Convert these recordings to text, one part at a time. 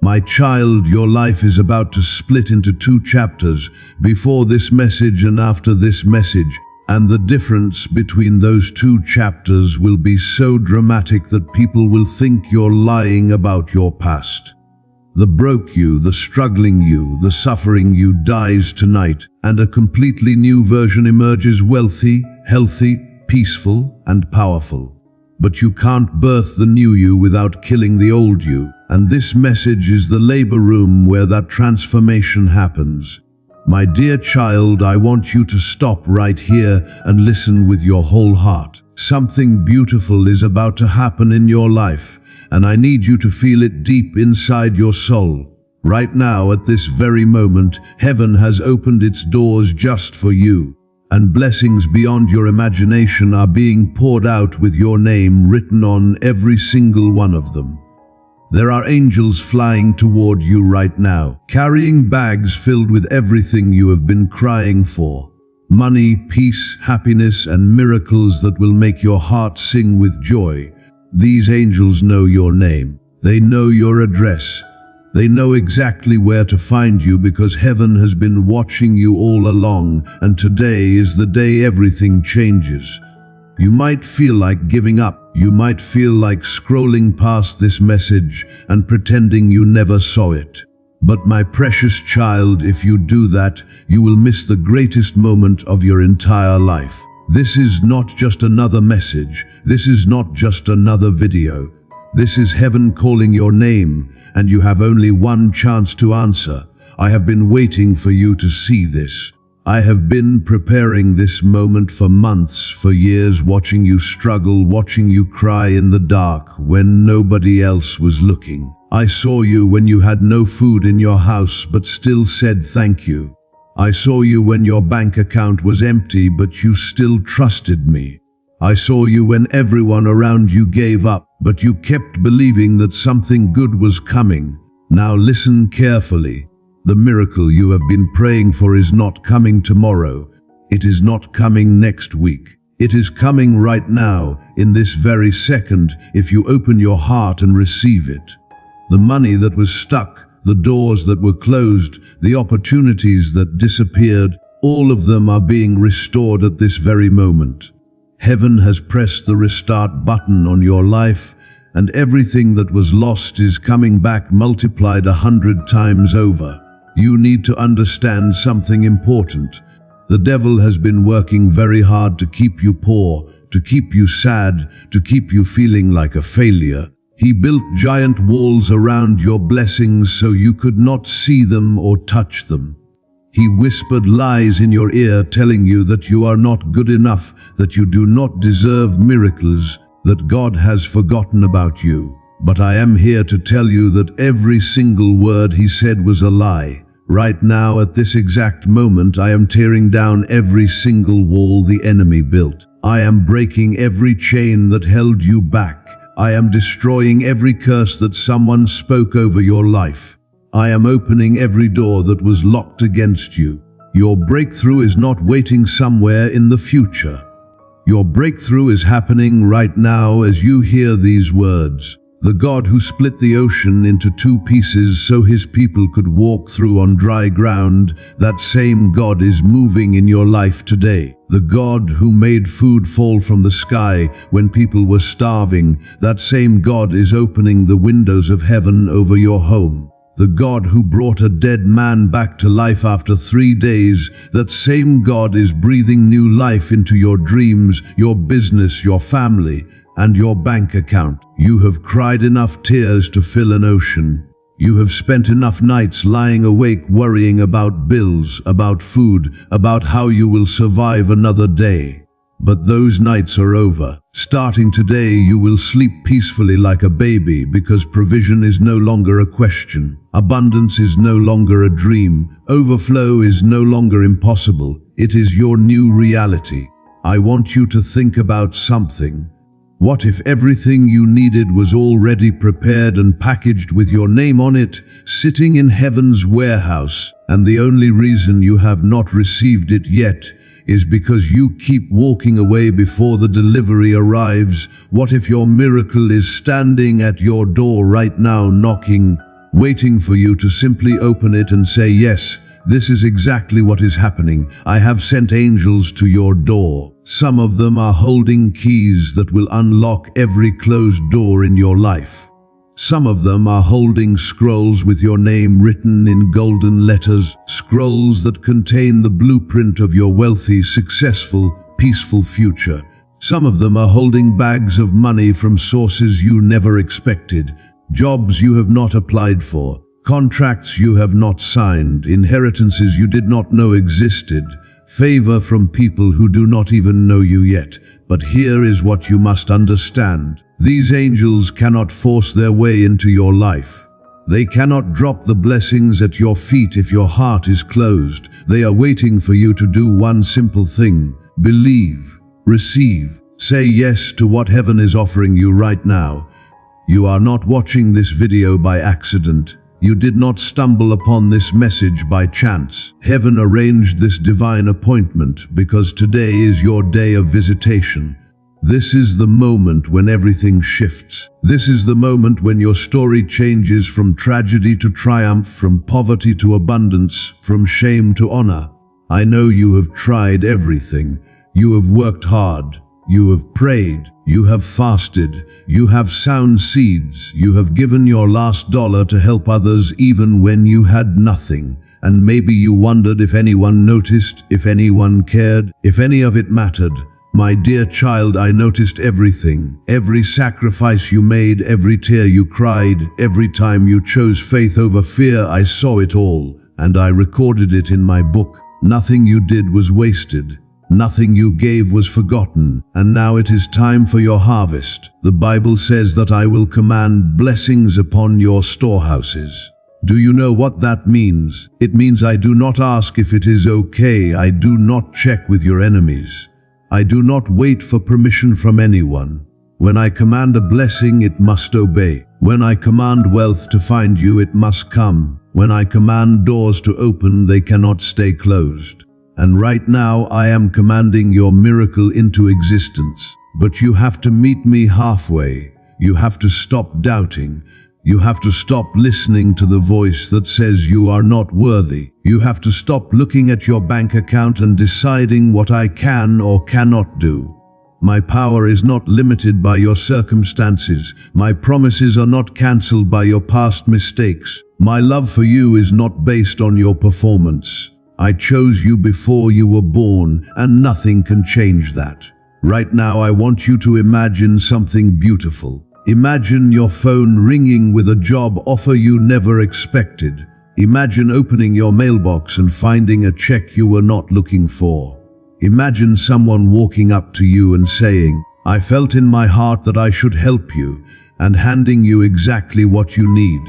My child, your life is about to split into two chapters, before this message and after this message, and the difference between those two chapters will be so dramatic that people will think you're lying about your past. The broke you, the struggling you, the suffering you dies tonight, and a completely new version emerges, wealthy, healthy, peaceful, and powerful. But you can't birth the new you without killing the old you, and this message is the labor room where that transformation happens. My dear child, I want you to stop right here and listen with your whole heart. Something beautiful is about to happen in your life, and I need you to feel it deep inside your soul. Right now, at this very moment, heaven has opened its doors just for you, and blessings beyond your imagination are being poured out with your name written on every single one of them. There are angels flying toward you right now, carrying bags filled with everything you have been crying for. Money, peace, happiness, and miracles that will make your heart sing with joy. These angels know your name. They know your address. They know exactly where to find you because heaven has been watching you all along, and today is the day everything changes. You might feel like giving up. You might feel like scrolling past this message and pretending you never saw it. But my precious child, if you do that, you will miss the greatest moment of your entire life. This is not just another message. This is not just another video. This is heaven calling your name, and you have only one chance to answer. I have been waiting for you to see this. I have been preparing this moment for months, for years, watching you struggle, watching you cry in the dark when nobody else was looking. I saw you when you had no food in your house but still said thank you. I saw you when your bank account was empty but you still trusted me. I saw you when everyone around you gave up, but you kept believing that something good was coming. Now listen carefully. The miracle you have been praying for is not coming tomorrow. It is not coming next week. It is coming right now, in this very second, if you open your heart and receive it. The money that was stuck, the doors that were closed, the opportunities that disappeared, all of them are being restored at this very moment. Heaven has pressed the restart button on your life, and everything that was lost is coming back multiplied 100 times over. You need to understand something important. The devil has been working very hard to keep you poor, to keep you sad, to keep you feeling like a failure. He built giant walls around your blessings so you could not see them or touch them. He whispered lies in your ear telling you that you are not good enough, that you do not deserve miracles, that God has forgotten about you. But I am here to tell you that every single word he said was a lie. Right now, at this exact moment, I am tearing down every single wall the enemy built. I am breaking every chain that held you back. I am destroying every curse that someone spoke over your life. I am opening every door that was locked against you. Your breakthrough is not waiting somewhere in the future. Your breakthrough is happening right now as you hear these words. The God who split the ocean into two pieces so his people could walk through on dry ground, that same God is moving in your life today. The God who made food fall from the sky when people were starving, that same God is opening the windows of heaven over your home. The God who brought a dead man back to life after 3 days, that same God is breathing new life into your dreams, your business, your family, and your bank account. You have cried enough tears to fill an ocean. You have spent enough nights lying awake worrying about bills, about food, about how you will survive another day. But those nights are over. Starting today, you will sleep peacefully like a baby because provision is no longer a question. Abundance is no longer a dream. Overflow is no longer impossible. It is your new reality. I want you to think about something. What if everything you needed was already prepared and packaged with your name on it, sitting in heaven's warehouse, and the only reason you have not received it yet is because you keep walking away before the delivery arrives? What if your miracle is standing at your door right now knocking? waiting for you to simply open it and say, "Yes, this is exactly what is happening. I have sent angels to your door." Some of them are holding keys that will unlock every closed door in your life. Some of them are holding scrolls with your name written in golden letters, scrolls that contain the blueprint of your wealthy, successful, peaceful future. Some of them are holding bags of money from sources you never expected, jobs you have not applied for, contracts you have not signed, inheritances you did not know existed, favor from people who do not even know you yet. But here is what you must understand. These angels cannot force their way into your life. They cannot drop the blessings at your feet if your heart is closed. They are waiting for you to do one simple thing: believe, receive, say yes to what heaven is offering you right now. You are not watching this video by accident. You did not stumble upon this message by chance. Heaven arranged this divine appointment because today is your day of visitation. This is the moment when everything shifts. This is the moment when your story changes from tragedy to triumph, from poverty to abundance, from shame to honor. I know you have tried everything. You have worked hard. You have prayed. You have fasted. You have sown seeds. You have given your last dollar to help others even when you had nothing. And maybe you wondered if anyone noticed, if anyone cared, if any of it mattered. My dear child, I noticed everything. Every sacrifice you made, every tear you cried, every time you chose faith over fear, I saw it all, and I recorded it in my book. Nothing you did was wasted. Nothing you gave was forgotten, and now it is time for your harvest. The Bible says that I will command blessings upon your storehouses. Do you know what that means? It means I do not ask if it is okay. I do not check with your enemies. I do not wait for permission from anyone. When I command a blessing, it must obey. When I command wealth to find you, it must come. When I command doors to open, they cannot stay closed. And right now, I am commanding your miracle into existence. But you have to meet me halfway. You have to stop doubting. You have to stop listening to the voice that says you are not worthy. You have to stop looking at your bank account and deciding what I can or cannot do. My power is not limited by your circumstances. My promises are not cancelled by your past mistakes. My love for you is not based on your performance. I chose you before you were born, and nothing can change that. Right now, I want you to imagine something beautiful. Imagine your phone ringing with a job offer you never expected. Imagine opening your mailbox and finding a check you were not looking for. Imagine someone walking up to you and saying, "I felt in my heart that I should help you," and handing you exactly what you need.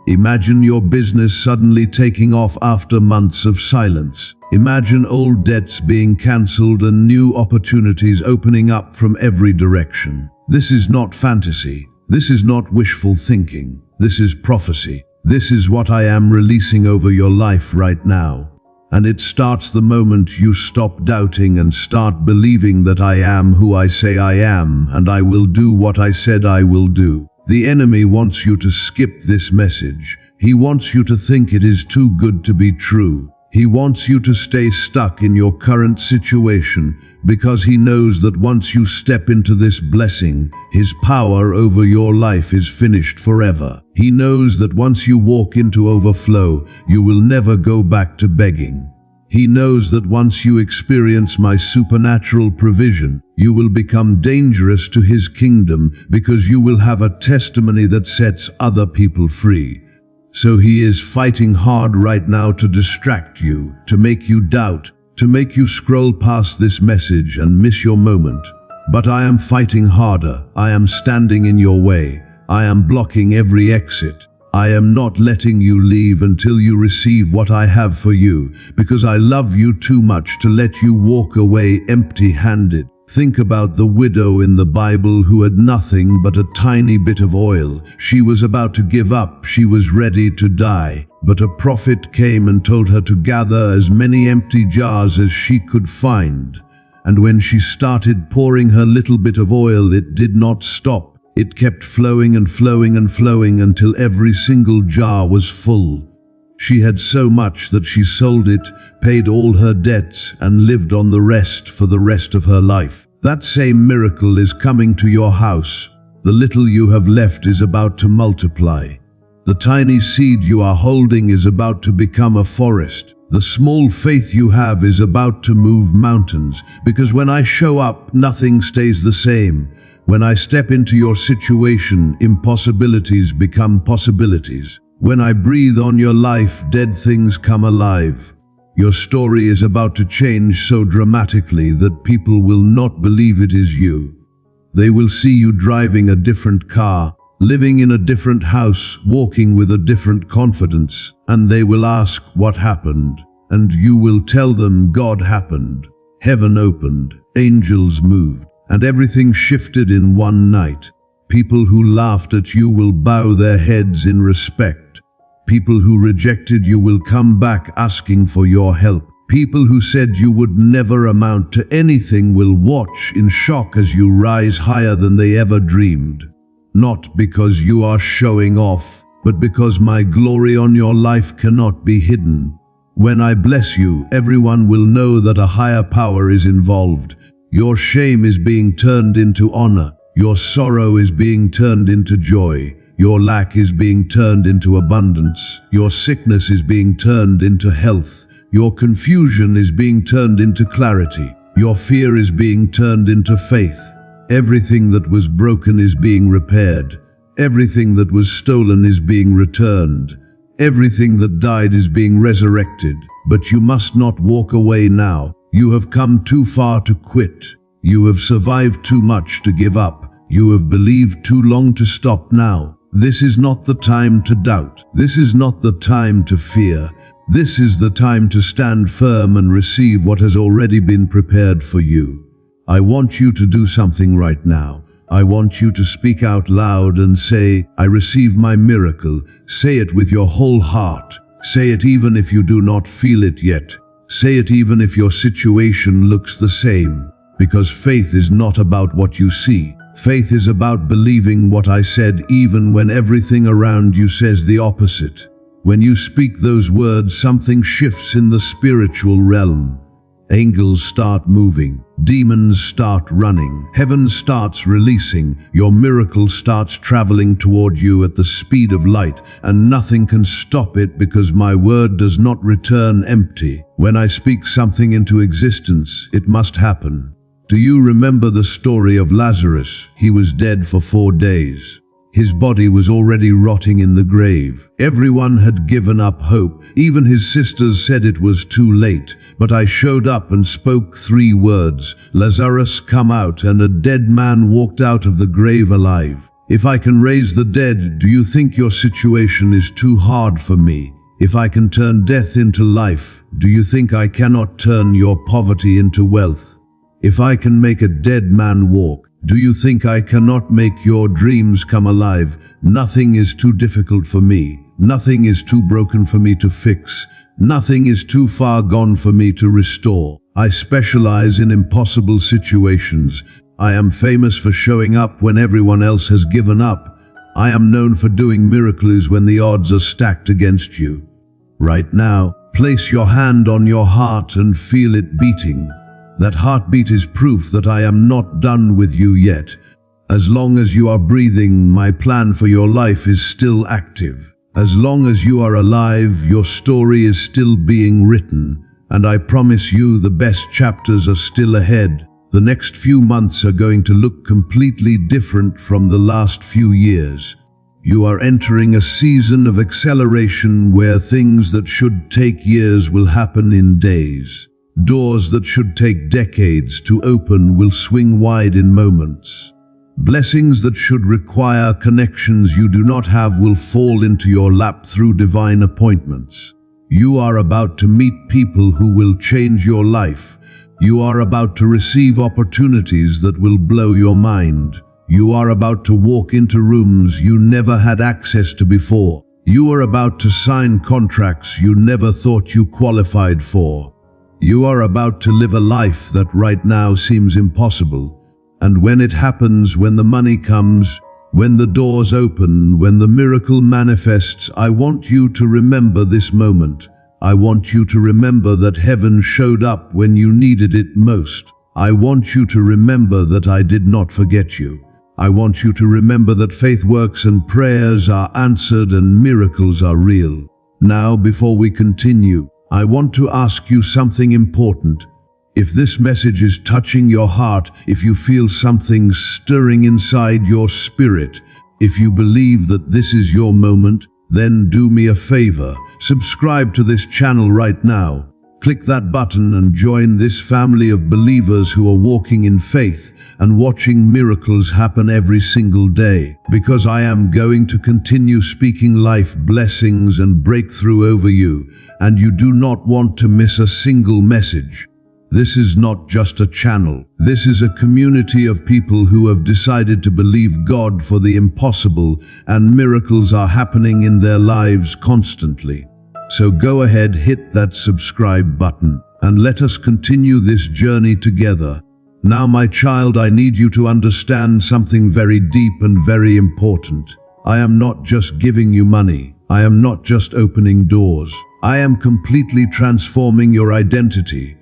Imagine your business suddenly taking off after months of silence. Imagine old debts being cancelled and new opportunities opening up from every direction. This is not fantasy. This is not wishful thinking. This is prophecy. This is what I am releasing over your life right now. And it starts the moment you stop doubting and start believing that I am who I say I am, and I will do what I said I will do. The enemy wants you to skip this message. He wants you to think it is too good to be true. He wants you to stay stuck in your current situation because he knows that once you step into this blessing, his power over your life is finished forever. He knows that once you walk into overflow, you will never go back to begging. He knows that once you experience my supernatural provision, you will become dangerous to his kingdom because you will have a testimony that sets other people free. So he is fighting hard right now to distract you, to make you doubt, to make you scroll past this message and miss your moment. But I am fighting harder. I am standing in your way. I am blocking every exit. I am not letting you leave until you receive what I have for you, because I love you too much to let you walk away empty-handed. Think about the widow in the Bible who had nothing but a tiny bit of oil. She was about to give up. She was ready to die. But a prophet came and told her to gather as many empty jars as she could find. And when she started pouring her little bit of oil, it did not stop. It kept flowing and flowing and flowing until every single jar was full. She had so much that she sold it, paid all her debts, and lived on the rest for the rest of her life. That same miracle is coming to your house. The little you have left is about to multiply. The tiny seed you are holding is about to become a forest. The small faith you have is about to move mountains, because when I show up, nothing stays the same. When I step into your situation, impossibilities become possibilities. When I breathe on your life, dead things come alive. Your story is about to change so dramatically that people will not believe it is you. They will see you driving a different car, living in a different house, walking with a different confidence, and they will ask what happened, and you will tell them God happened. Heaven opened, angels moved, and everything shifted in one night. People who laughed at you will bow their heads in respect. People who rejected you will come back asking for your help. People who said you would never amount to anything will watch in shock as you rise higher than they ever dreamed. Not because you are showing off, but because my glory on your life cannot be hidden. When I bless you, everyone will know that a higher power is involved. Your shame is being turned into honor. Your sorrow is being turned into joy. Your lack is being turned into abundance. Your sickness is being turned into health. Your confusion is being turned into clarity. Your fear is being turned into faith. Everything that was broken is being repaired. Everything that was stolen is being returned. Everything that died is being resurrected. But you must not walk away now. You have come too far to quit. You have survived too much to give up. You have believed too long to stop now. This is not the time to doubt. This is not the time to fear. This is the time to stand firm and receive what has already been prepared for you. I want you to do something right now. I want you to speak out loud and say, I receive my miracle. Say it with your whole heart. Say it even if you do not feel it yet. Say it even if your situation looks the same. Because faith is not about what you see. Faith is about believing what I said even when everything around you says the opposite. When you speak those words, something shifts in the spiritual realm. Angels start moving. Demons start running. Heaven starts releasing. Your miracle starts traveling toward you at the speed of light, and nothing can stop it because my word does not return empty. When I speak something into existence, it must happen. Do you remember the story of Lazarus? He was dead for 4 days. His body was already rotting in the grave. Everyone had given up hope. Even his sisters said it was too late. But I showed up and spoke 3 words. Lazarus, come out, and a dead man walked out of the grave alive. If I can raise the dead, do you think your situation is too hard for me? If I can turn death into life, do you think I cannot turn your poverty into wealth? If I can make a dead man walk, do you think I cannot make your dreams come alive? Nothing is too difficult for me. Nothing is too broken for me to fix. Nothing is too far gone for me to restore. I specialize in impossible situations. I am famous for showing up when everyone else has given up. I am known for doing miracles when the odds are stacked against you. Right now, place your hand on your heart and feel it beating. That heartbeat is proof that I am not done with you yet. As long as you are breathing, my plan for your life is still active. As long as you are alive, your story is still being written. And I promise you the best chapters are still ahead. The next few months are going to look completely different from the last few years. You are entering a season of acceleration where things that should take years will happen in days. Doors that should take decades to open will swing wide in moments. Blessings that should require connections you do not have will fall into your lap through divine appointments. You are about to meet people who will change your life. You are about to receive opportunities that will blow your mind. You are about to walk into rooms you never had access to before. You are about to sign contracts you never thought you qualified for. You are about to live a life that right now seems impossible. And when it happens, when the money comes, When the doors open, when the miracle manifests, I want you to remember this moment. I want you to remember that heaven showed up when you needed it most. I want you to remember that I did not forget you. I want you to remember that faith works and prayers are answered and miracles are real. Now, before we continue, I want to ask you something important. If this message is touching your heart, if you feel something stirring inside your spirit, if you believe that this is your moment, then do me a favor. Subscribe to this channel right now. Click that button and join this family of believers who are walking in faith and watching miracles happen every single day. Because I am going to continue speaking life blessings and breakthrough over you, and you do not want to miss a single message. This is not just a channel. This is a community of people who have decided to believe God for the impossible, and miracles are happening in their lives constantly. So go ahead, hit that subscribe button, and let us continue this journey together. Now, my child, I need you to understand something very deep and very important. I am not just giving you money. I am not just opening doors. I am completely transforming your identity.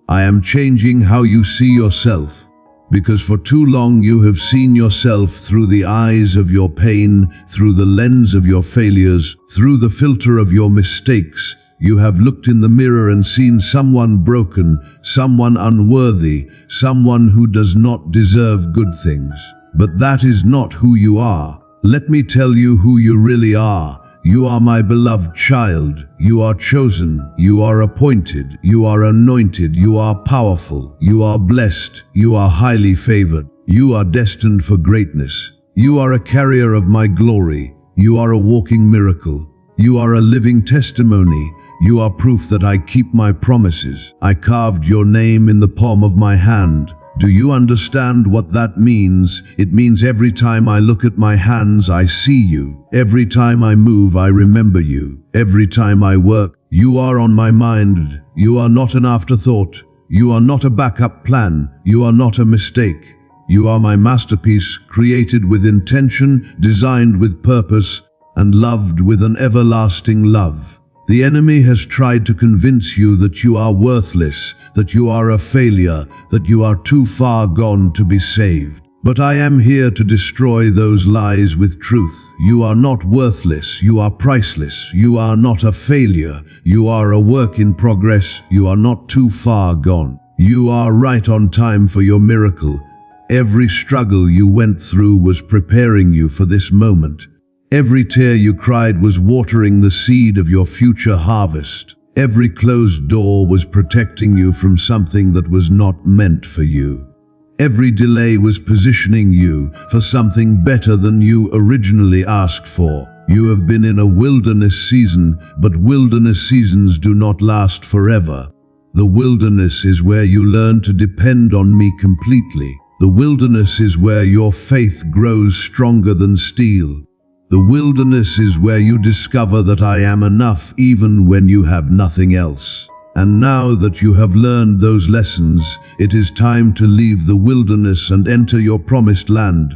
I am changing how you see yourself, because for too long you have seen yourself through the eyes of your pain, through the lens of your failures, through the filter of your mistakes. You have looked in the mirror and seen someone broken, someone unworthy, someone who does not deserve good things. But that is not who you are. Let me tell you who you really are. You are my beloved child. You are chosen. You are appointed. You are anointed. You are powerful. You are blessed. You are highly favored. You are destined for greatness. You are a carrier of my glory. You are a walking miracle. You are a living testimony. You are proof that I keep my promises. I carved your name in the palm of my hand. Do you understand what that means? It means every time I look at my hands, I see you. Every time I move, I remember you. Every time I work, you are on my mind. You are not an afterthought. You are not a backup plan. You are not a mistake. You are my masterpiece, created with intention, designed with purpose, and loved with an everlasting love. The enemy has tried to convince you that you are worthless, that you are a failure, that you are too far gone to be saved. But I am here to destroy those lies with truth. You are not worthless. You are priceless. You are not a failure. You are a work in progress. You are not too far gone. You are right on time for your miracle. Every struggle you went through was preparing you for this moment. Every tear you cried was watering the seed of your future harvest. Every closed door was protecting you from something that was not meant for you. Every delay was positioning you for something better than you originally asked for. You have been in a wilderness season, but wilderness seasons do not last forever. The wilderness is where you learn to depend on me completely. The wilderness is where your faith grows stronger than steel. The wilderness is where you discover that I am enough even when you have nothing else. And now that you have learned those lessons, it is time to leave the wilderness and enter your promised land.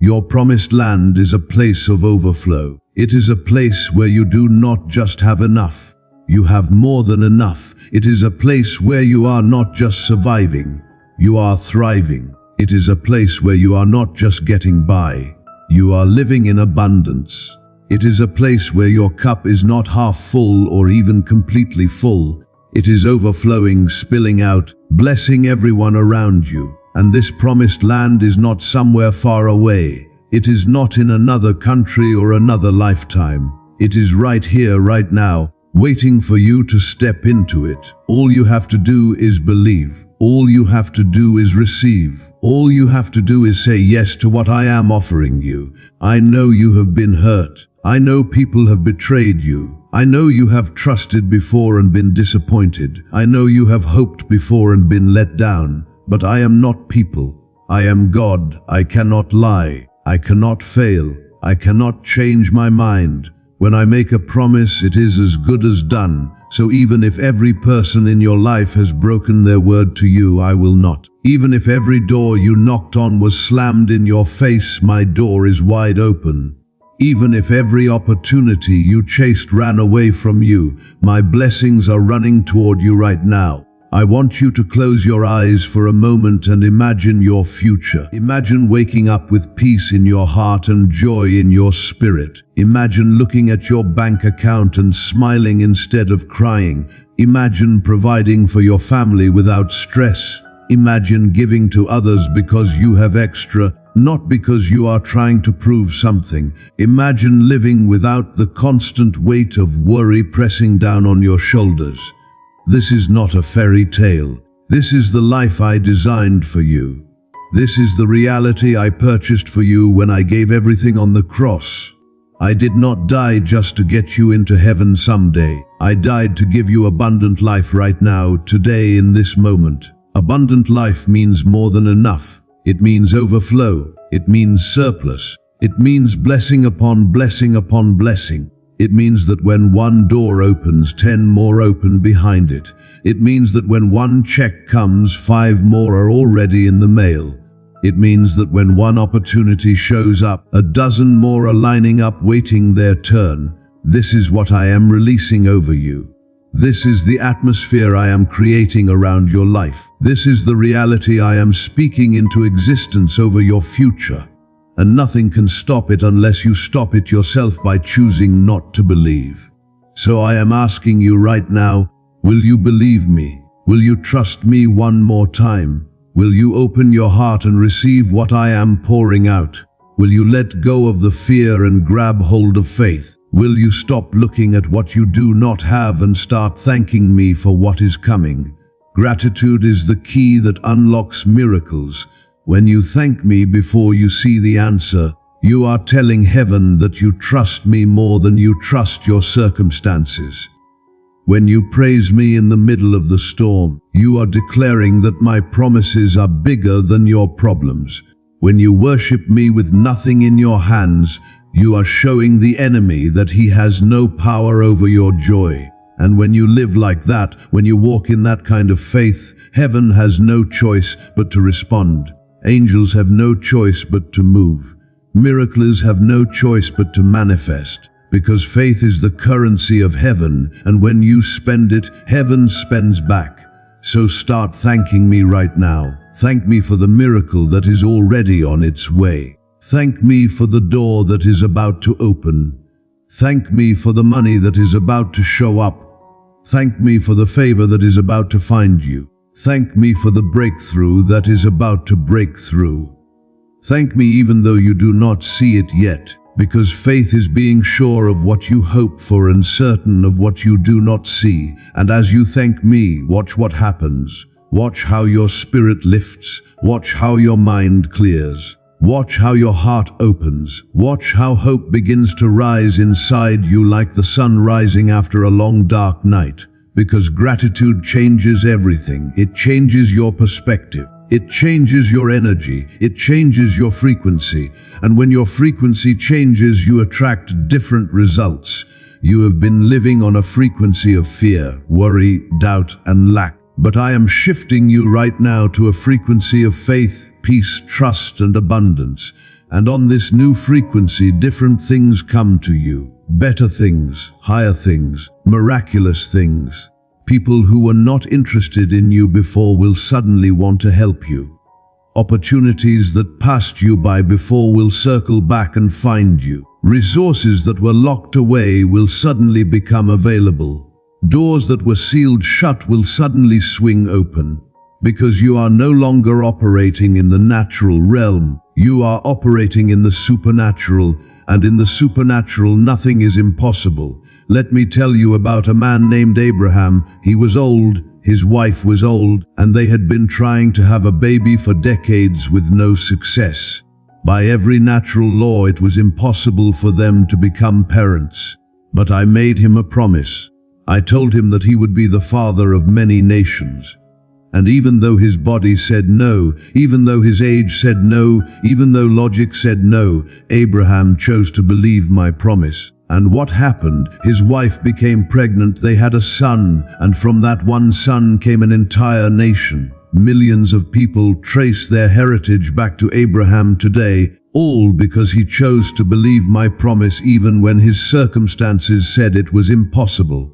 Your promised land is a place of overflow. It is a place where you do not just have enough. You have more than enough. It is a place where you are not just surviving. You are thriving. It is a place where you are not just getting by. You are living in abundance. It is a place where your cup is not half full or even completely full. It is overflowing, spilling out, blessing everyone around you. And this promised land is not somewhere far away. It is not in another country or another lifetime. It is right here, right now, waiting for you to step into it. All you have to do is believe. All you have to do is receive. All you have to do is say yes to what I am offering you. I know you have been hurt. I know people have betrayed you. I know you have trusted before and been disappointed. I know you have hoped before and been let down. But I am not people. I am God. I cannot lie. I cannot fail. I cannot change my mind. When I make a promise, it is as good as done. So even if every person in your life has broken their word to you, I will not. Even if every door you knocked on was slammed in your face, my door is wide open. Even if every opportunity you chased ran away from you, my blessings are running toward you right now. I want you to close your eyes for a moment and imagine your future. Imagine waking up with peace in your heart and joy in your spirit. Imagine looking at your bank account and smiling instead of crying. Imagine providing for your family without stress. Imagine giving to others because you have extra, not because you are trying to prove something. Imagine living without the constant weight of worry pressing down on your shoulders. This is not a fairy tale. This is the life I designed for you. This is the reality I purchased for you when I gave everything on the cross. I did not die just to get you into heaven someday. I died to give you abundant life right now, today, in this moment. Abundant life means more than enough. It means overflow. It means surplus. It means blessing upon blessing upon blessing. It means that when one door opens, 10 more open behind it. It means that when one check comes, 5 more are already in the mail. It means that when one opportunity shows up, a dozen more are lining up waiting their turn. This is what I am releasing over you. This is the atmosphere I am creating around your life. This is the reality I am speaking into existence over your future. And nothing can stop it unless you stop it yourself by choosing not to believe. So I am asking you right now, will you believe me? Will you trust me one more time? Will you open your heart and receive what I am pouring out? Will you let go of the fear and grab hold of faith? Will you stop looking at what you do not have and start thanking me for what is coming? Gratitude is the key that unlocks miracles. When you thank me before you see the answer, you are telling heaven that you trust me more than you trust your circumstances. When you praise me in the middle of the storm, you are declaring that my promises are bigger than your problems. When you worship me with nothing in your hands, you are showing the enemy that he has no power over your joy. And when you live like that, when you walk in that kind of faith, heaven has no choice but to respond. Angels have no choice but to move. Miracles have no choice but to manifest, because faith is the currency of heaven, and when you spend it, heaven spends back. So start thanking me right now. Thank me for the miracle that is already on its way. Thank me for the door that is about to open. Thank me for the money that is about to show up. Thank me for the favor that is about to find you. Thank me for the breakthrough that is about to break through. Thank me even though you do not see it yet, because faith is being sure of what you hope for and certain of what you do not see. And as you thank me, watch what happens. Watch how your spirit lifts. Watch how your mind clears. Watch how your heart opens. Watch how hope begins to rise inside you like the sun rising after a long dark night. Because gratitude changes everything. It changes your perspective. It changes your energy. It changes your frequency. And when your frequency changes, you attract different results. You have been living on a frequency of fear, worry, doubt, and lack. But I am shifting you right now to a frequency of faith, peace, trust, and abundance. And on this new frequency, different things come to you. Better things, higher things, miraculous things. People who were not interested in you before will suddenly want to help you. Opportunities that passed you by before will circle back and find you. Resources that were locked away will suddenly become available. Doors that were sealed shut will suddenly swing open. Because you are no longer operating in the natural realm. You are operating in the supernatural, and in the supernatural nothing is impossible. Let me tell you about a man named Abraham. He was old, his wife was old, and they had been trying to have a baby for decades with no success. By every natural law, it was impossible for them to become parents. But I made him a promise. I told him that he would be the father of many nations. And even though his body said no, even though his age said no, even though logic said no, Abraham chose to believe my promise. And what happened? His wife became pregnant, they had a son, and from that one son came an entire nation. Millions of people trace their heritage back to Abraham today, all because he chose to believe my promise even when his circumstances said it was impossible.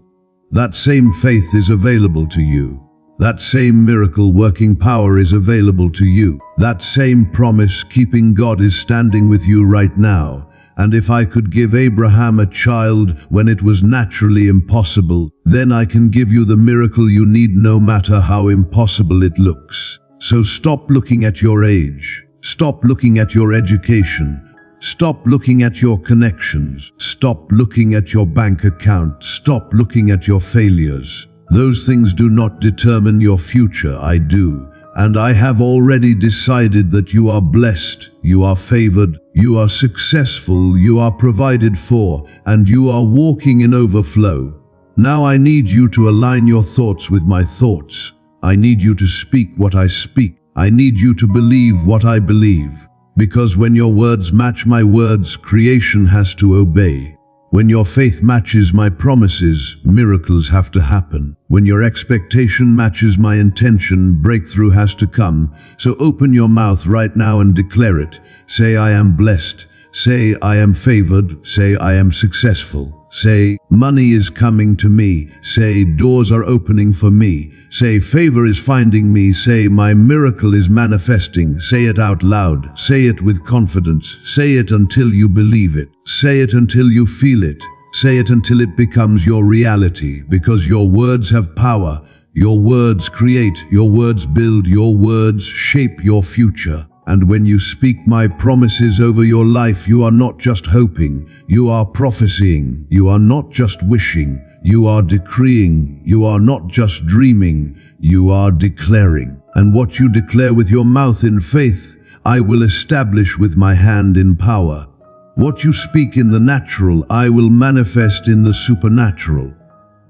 That same faith is available to you. That same miracle-working power is available to you. That same promise-keeping God is standing with you right now. And if I could give Abraham a child when it was naturally impossible, then I can give you the miracle you need no matter how impossible it looks. So stop looking at your age. Stop looking at your education. Stop looking at your connections. Stop looking at your bank account. Stop looking at your failures. Those things do not determine your future, I do. And I have already decided that you are blessed, you are favored, you are successful, you are provided for, and you are walking in overflow. Now I need you to align your thoughts with my thoughts. I need you to speak what I speak. I need you to believe what I believe. Because when your words match my words, creation has to obey. When your faith matches my promises, miracles have to happen. When your expectation matches my intention, breakthrough has to come. So open your mouth right now and declare it. Say, I am blessed. Say, I am favored. Say, I am successful. Say, money is coming to me. Say, doors are opening for me. Say, favor is finding me. Say, my miracle is manifesting. Say it out loud. Say it with confidence. Say it until you believe it. Say it until you feel it. Say it until it becomes your reality, because your words have power. Your words create. Your words build. Your words shape your future. And when you speak my promises over your life, you are not just hoping, you are prophesying. You are not just wishing, you are decreeing. You are not just dreaming, you are declaring. And what you declare with your mouth in faith, I will establish with my hand in power. What you speak in the natural, I will manifest in the supernatural.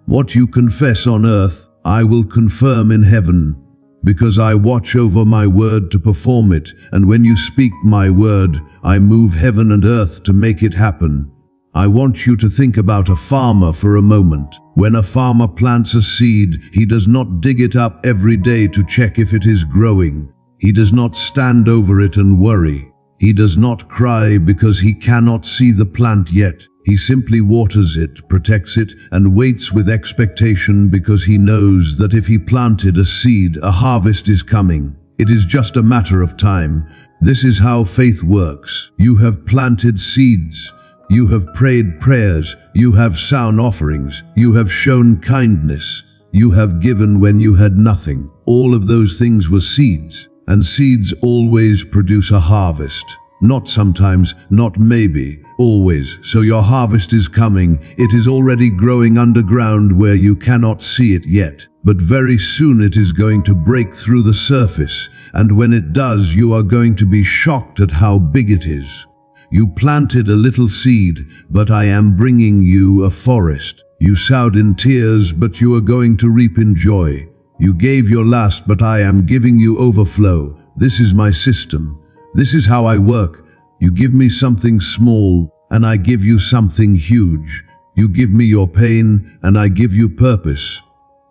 What you confess on earth, I will confirm in heaven. Because I watch over my word to perform it, and when you speak my word, I move heaven and earth to make it happen. I want you to think about a farmer for a moment. When a farmer plants a seed, he does not dig it up every day to check if it is growing. He does not stand over it and worry. He does not cry because he cannot see the plant yet. He simply waters it, protects it, and waits with expectation because he knows that if he planted a seed, a harvest is coming. It is just a matter of time. This is how faith works. You have planted seeds. You have prayed prayers. You have sown offerings. You have shown kindness. You have given when you had nothing. All of those things were seeds, and seeds always produce a harvest. Not sometimes, not maybe, always. So your harvest is coming. It is already growing underground where you cannot see it yet. But very soon it is going to break through the surface. And when it does, you are going to be shocked at how big it is. You planted a little seed, but I am bringing you a forest. You sowed in tears, but you are going to reap in joy. You gave your last, but I am giving you overflow. This is my system. This is how I work. You give me something small, and I give you something huge. You give me your pain, and I give you purpose.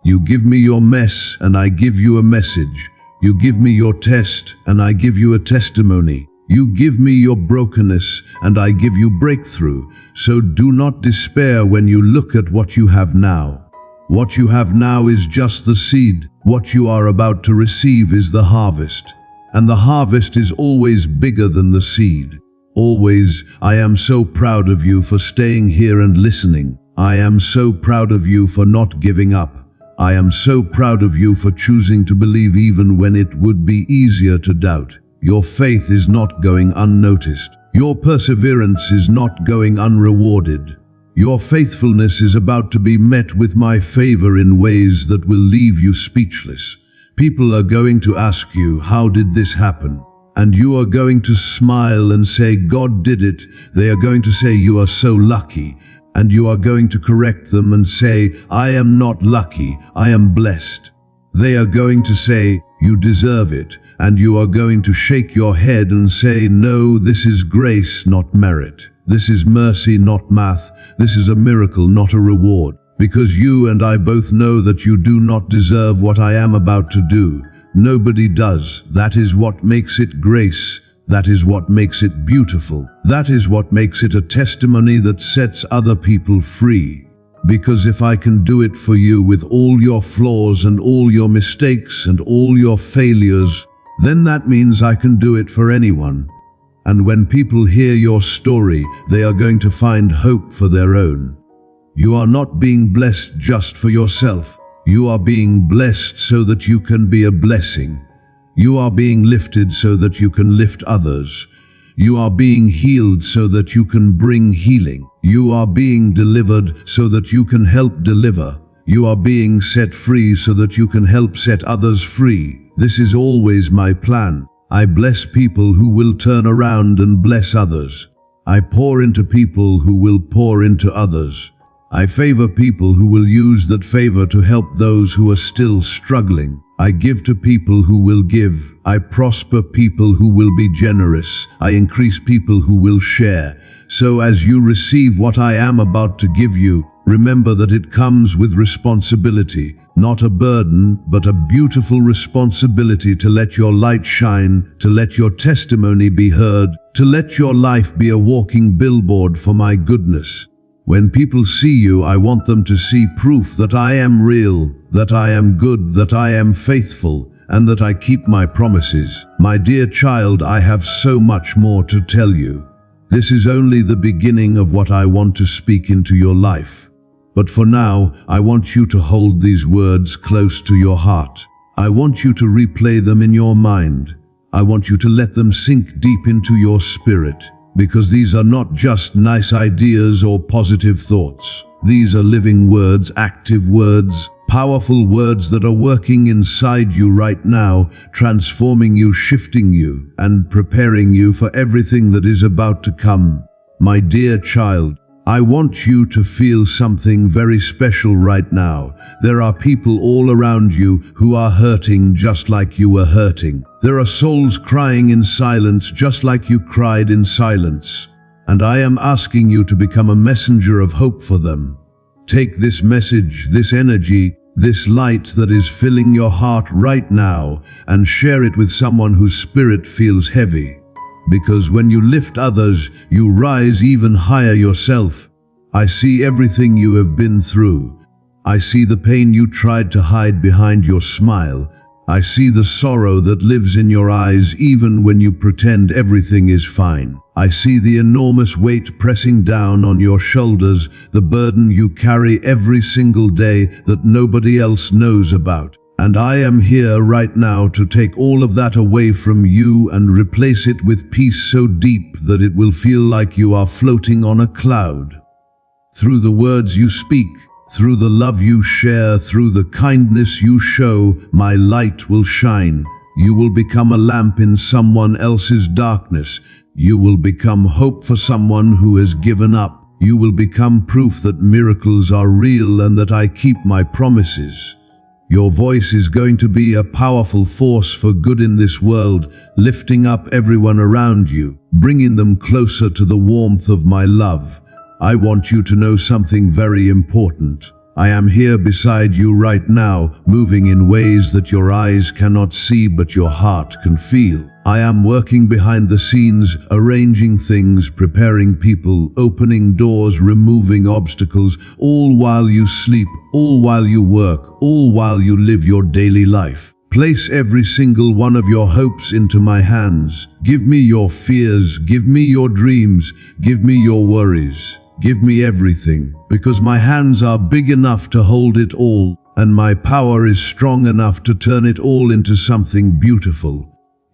You give me your mess, and I give you a message. You give me your test, and I give you a testimony. You give me your brokenness, and I give you breakthrough. So do not despair when you look at what you have now. What you have now is just the seed. What you are about to receive is the harvest. And the harvest is always bigger than the seed. Always. I am so proud of you for staying here and listening. I am so proud of you for not giving up. I am so proud of you for choosing to believe even when it would be easier to doubt. Your faith is not going unnoticed. Your perseverance is not going unrewarded. Your faithfulness is about to be met with my favor in ways that will leave you speechless. People are going to ask you, how did this happen? And you are going to smile and say, God did it. They are going to say, you are so lucky. And you are going to correct them and say, I am not lucky, I am blessed. They are going to say, You deserve it, and you are going to shake your head and say, "No, this is grace, not merit. This is mercy, not math. This is a miracle, not a reward." Because you and I both know that you do not deserve what I am about to do. Nobody does. That is what makes it grace. That is what makes it beautiful. That is what makes it a testimony that sets other people free. Because if I can do it for you with all your flaws and all your mistakes and all your failures, then that means I can do it for anyone. And when people hear your story, they are going to find hope for their own. You are not being blessed just for yourself. You are being blessed so that you can be a blessing. You are being lifted so that you can lift others. You are being healed so that you can bring healing. You are being delivered so that you can help deliver. You are being set free so that you can help set others free. This is always my plan. I bless people who will turn around and bless others. I pour into people who will pour into others. I favor people who will use that favor to help those who are still struggling. I give to people who will give. I prosper people who will be generous. I increase people who will share. So as you receive what I am about to give you, remember that it comes with responsibility, not a burden, but a beautiful responsibility to let your light shine, to let your testimony be heard, to let your life be a walking billboard for my goodness. When people see you, I want them to see proof that I am real, that I am good, that I am faithful, and that I keep my promises. My dear child, I have so much more to tell you. This is only the beginning of what I want to speak into your life. But for now, I want you to hold these words close to your heart. I want you to replay them in your mind. I want you to let them sink deep into your spirit. Because these are not just nice ideas or positive thoughts. These are living words, active words, powerful words that are working inside you right now, transforming you, shifting you, and preparing you for everything that is about to come. My dear child, I want you to feel something very special right now. There are people all around you who are hurting just like you were hurting. There are souls crying in silence just like you cried in silence. And I am asking you to become a messenger of hope for them. Take this message, this energy, this light that is filling your heart right now, and share it with someone whose spirit feels heavy. Because when you lift others, you rise even higher yourself. I see everything you have been through. I see the pain you tried to hide behind your smile. I see the sorrow that lives in your eyes even when you pretend everything is fine. I see the enormous weight pressing down on your shoulders, the burden you carry every single day that nobody else knows about. And I am here right now to take all of that away from you and replace it with peace so deep that it will feel like you are floating on a cloud. Through the words you speak, through the love you share, through the kindness you show, my light will shine. You will become a lamp in someone else's darkness. You will become hope for someone who has given up. You will become proof that miracles are real and that I keep my promises. Your voice is going to be a powerful force for good in this world, lifting up everyone around you, bringing them closer to the warmth of my love. I want you to know something very important. I am here beside you right now, moving in ways that your eyes cannot see but your heart can feel. I am working behind the scenes, arranging things, preparing people, opening doors, removing obstacles, all while you sleep, all while you work, all while you live your daily life. Place every single one of your hopes into my hands. Give me your fears, give me your dreams, give me your worries. Give me everything, because my hands are big enough to hold it all, and my power is strong enough to turn it all into something beautiful.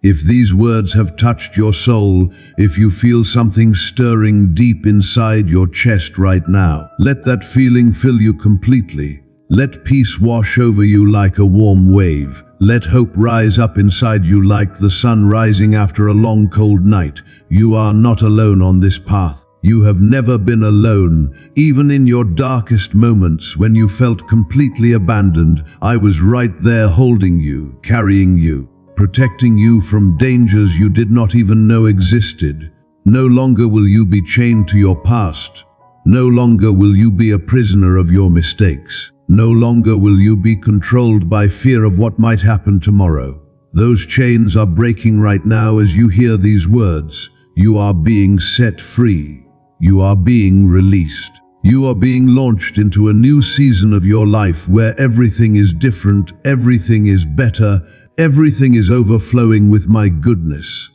If these words have touched your soul, if you feel something stirring deep inside your chest right now, let that feeling fill you completely. Let peace wash over you like a warm wave. Let hope rise up inside you like the sun rising after a long cold night. You are not alone on this path. You have never been alone. Even in your darkest moments, when you felt completely abandoned, I was right there holding you, carrying you, protecting you from dangers you did not even know existed. No longer will you be chained to your past. No longer will you be a prisoner of your mistakes. No longer will you be controlled by fear of what might happen tomorrow. Those chains are breaking right now as you hear these words. You are being set free. You are being released. You are being launched into a new season of your life where everything is different, everything is better, everything is overflowing with my goodness.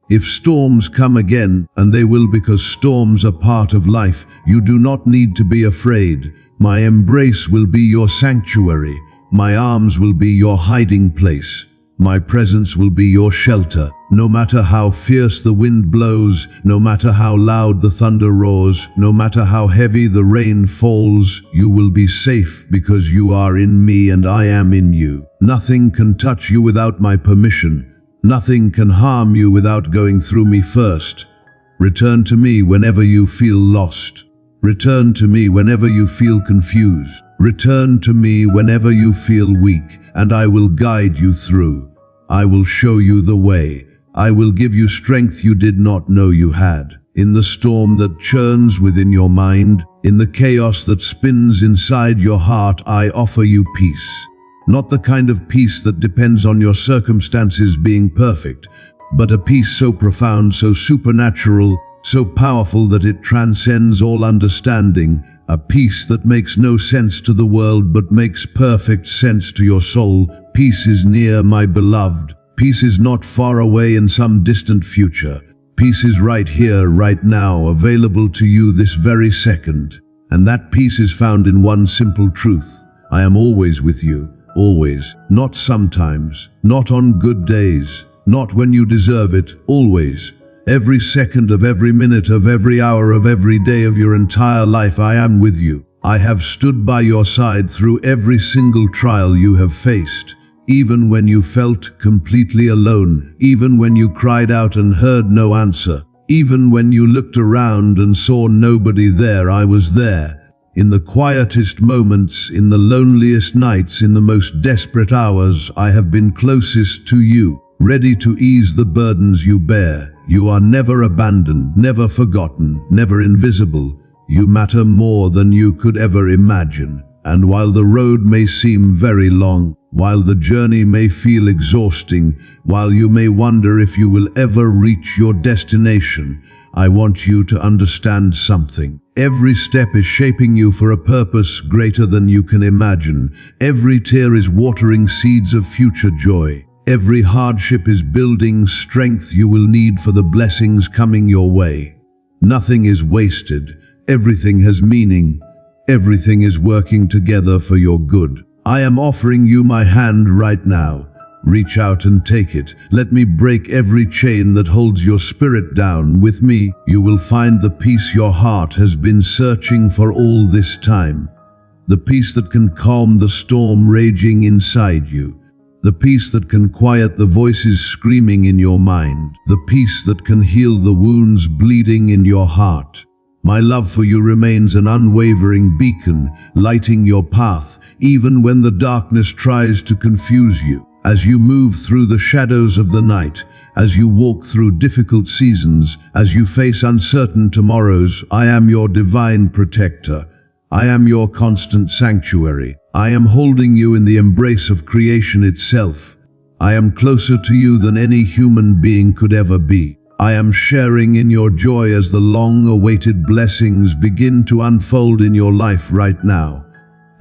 If storms come again, and they will because storms are part of life, you do not need to be afraid. My embrace will be your sanctuary. My arms will be your hiding place. My presence will be your shelter. No matter how fierce the wind blows, no matter how loud the thunder roars, no matter how heavy the rain falls, you will be safe because you are in me and I am in you. Nothing can touch you without my permission. Nothing can harm you without going through me first. Return to me whenever you feel lost. Return to me whenever you feel confused. Return to me whenever you feel weak, and I will guide you through. I will show you the way. I will give you strength you did not know you had. In the storm that churns within your mind, in the chaos that spins inside your heart, I offer you peace. Not the kind of peace that depends on your circumstances being perfect, but a peace so profound, so supernatural, so powerful that it transcends all understanding, a peace that makes no sense to the world but makes perfect sense to your soul. Peace is near, my beloved. Peace is not far away in some distant future. Peace is right here, right now, available to you this very second. And that peace is found in one simple truth. I am always with you, always, not sometimes, not on good days, not when you deserve it, always. Every second of every minute of every hour of every day of your entire life, I am with you. I have stood by your side through every single trial you have faced, even when you felt completely alone, even when you cried out and heard no answer, even when you looked around and saw nobody there. I was there. In the quietest moments, in the loneliest nights, in the most desperate hours, I have been closest to you, ready to ease the burdens you bear. You are never abandoned, never forgotten, never invisible. You matter more than you could ever imagine. And while the road may seem very long, while the journey may feel exhausting, while you may wonder if you will ever reach your destination, I want you to understand something. Every step is shaping you for a purpose greater than you can imagine. Every tear is watering seeds of future joy. Every hardship is building strength you will need for the blessings coming your way. Nothing is wasted. Everything has meaning. Everything is working together for your good. I am offering you my hand right now. Reach out and take it. Let me break every chain that holds your spirit down. With me, you will find the peace your heart has been searching for all this time. The peace that can calm the storm raging inside you. The peace that can quiet the voices screaming in your mind. The peace that can heal the wounds bleeding in your heart. My love for you remains an unwavering beacon, lighting your path, even when the darkness tries to confuse you. As you move through the shadows of the night, as you walk through difficult seasons, as you face uncertain tomorrows, I am your divine protector. I am your constant sanctuary. I am holding you in the embrace of creation itself. I am closer to you than any human being could ever be. I am sharing in your joy as the long-awaited blessings begin to unfold in your life right now.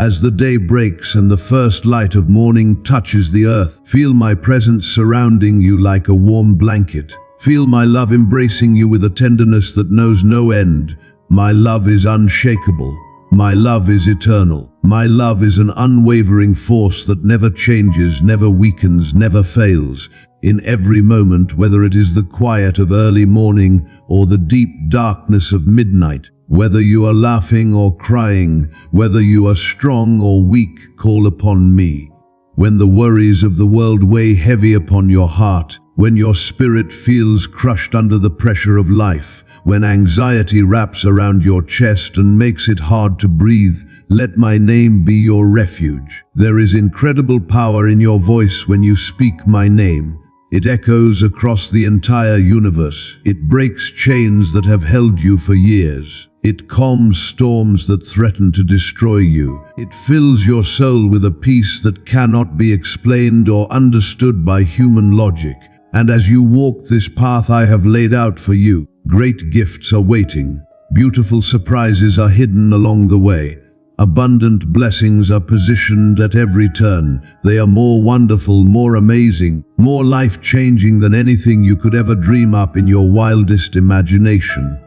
As the day breaks and the first light of morning touches the earth, feel my presence surrounding you like a warm blanket. Feel my love embracing you with a tenderness that knows no end. My love is unshakable. My love is eternal. My love is an unwavering force that never changes, never weakens, never fails. In every moment, whether it is the quiet of early morning or the deep darkness of midnight, whether you are laughing or crying, whether you are strong or weak, call upon me. When the worries of the world weigh heavy upon your heart, When your spirit feels crushed under the pressure of life, when anxiety wraps around your chest and makes it hard to breathe, let my name be your refuge. There is incredible power in your voice when you speak my name. It echoes across the entire universe. It breaks chains that have held you for years. It calms storms that threaten to destroy you. It fills your soul with a peace that cannot be explained or understood by human logic. And as you walk this path I have laid out for you, great gifts are waiting. Beautiful surprises are hidden along the way. Abundant blessings are positioned at every turn. They are more wonderful, more amazing, more life-changing than anything you could ever dream up in your wildest imagination.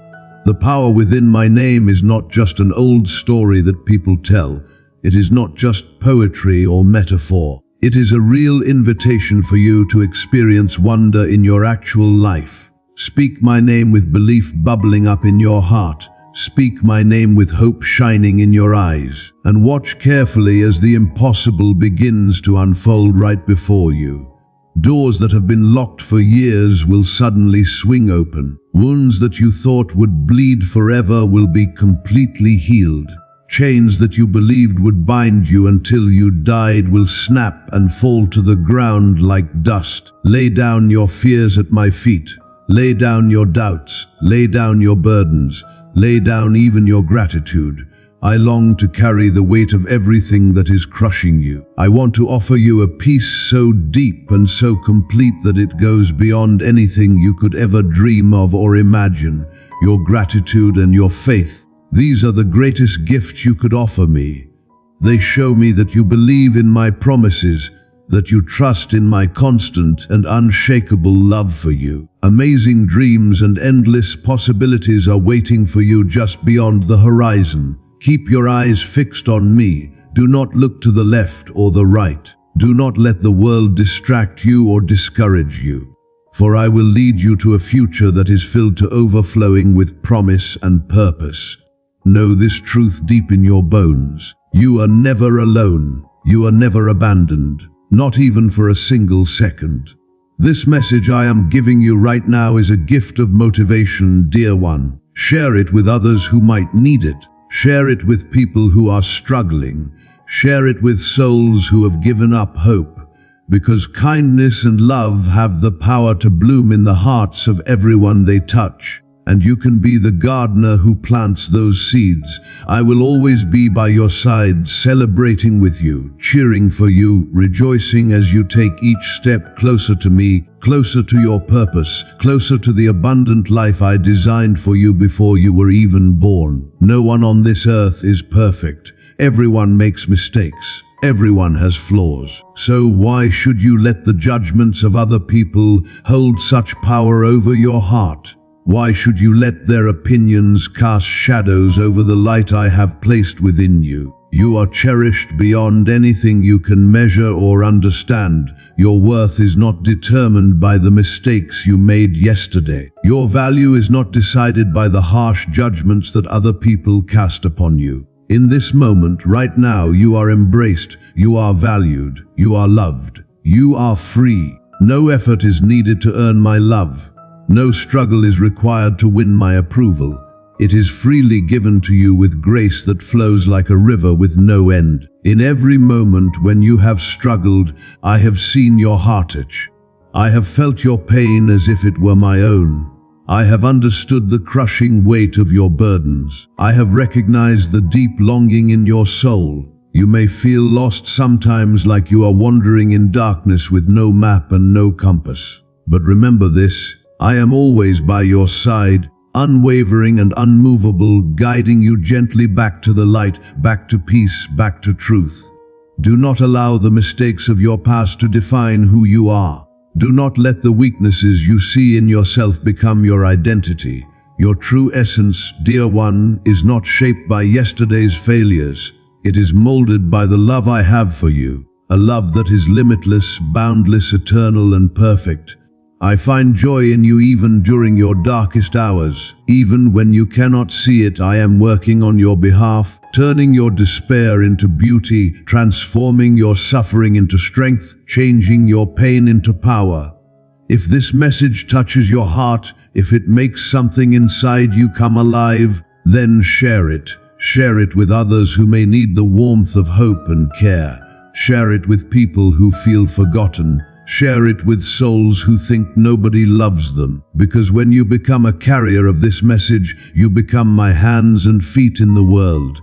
The power within my name is not just an old story that people tell. It is not just poetry or metaphor. It is a real invitation for you to experience wonder in your actual life. Speak my name with belief bubbling up in your heart. Speak my name with hope shining in your eyes. And watch carefully as the impossible begins to unfold right before you. Doors that have been locked for years will suddenly swing open. Wounds that you thought would bleed forever will be completely healed. Chains that you believed would bind you until you died will snap and fall to the ground like dust. Lay down your fears at my feet. Lay down your doubts. Lay down your burdens. Lay down even your gratitude. I long to carry the weight of everything that is crushing you. I want to offer you a peace so deep and so complete that it goes beyond anything you could ever dream of or imagine. Your gratitude and your faith. These are the greatest gifts you could offer me. They show me that you believe in my promises, that you trust in my constant and unshakable love for you. Amazing dreams and endless possibilities are waiting for you just beyond the horizon. Keep your eyes fixed on me. Do not look to the left or the right. Do not let the world distract you or discourage you. For I will lead you to a future that is filled to overflowing with promise and purpose. Know this truth deep in your bones. You are never alone. You are never abandoned. Not even for a single second. This message I am giving you right now is a gift of motivation, dear one. Share it with others who might need it. Share it with people who are struggling. Share it with souls who have given up hope. Because kindness and love have the power to bloom in the hearts of everyone they touch. And you can be the gardener who plants those seeds. I will always be by your side, celebrating with you, cheering for you, rejoicing as you take each step closer to me, closer to your purpose, closer to the abundant life I designed for you before you were even born. No one on this earth is perfect. Everyone makes mistakes. Everyone has flaws. So why should you let the judgments of other people hold such power over your heart? Why should you let their opinions cast shadows over the light I have placed within you? You are cherished beyond anything you can measure or understand. Your worth is not determined by the mistakes you made yesterday. Your value is not decided by the harsh judgments that other people cast upon you. In this moment, right now, you are embraced, you are valued, you are loved, you are free. No effort is needed to earn my love. No struggle is required to win my approval. It is freely given to you with grace that flows like a river with no end. In every moment when you have struggled, I have seen your heartache. I have felt your pain as if it were my own. I have understood the crushing weight of your burdens. I have recognized the deep longing in your soul. You may feel lost sometimes, like you are wandering in darkness with no map and no compass. But remember this. I am always by your side, unwavering and unmovable, guiding you gently back to the light, back to peace, back to truth. Do not allow the mistakes of your past to define who you are. Do not let the weaknesses you see in yourself become your identity. Your true essence, dear one, is not shaped by yesterday's failures. It is molded by the love I have for you, a love that is limitless, boundless, eternal, and perfect. I find joy in you even during your darkest hours. Even when you cannot see it, I am working on your behalf, turning your despair into beauty, transforming your suffering into strength, changing your pain into power. If this message touches your heart, if it makes something inside you come alive, then share it. Share it with others who may need the warmth of hope and care. Share it with people who feel forgotten. Share it with souls who think nobody loves them. Because when you become a carrier of this message, you become my hands and feet in the world.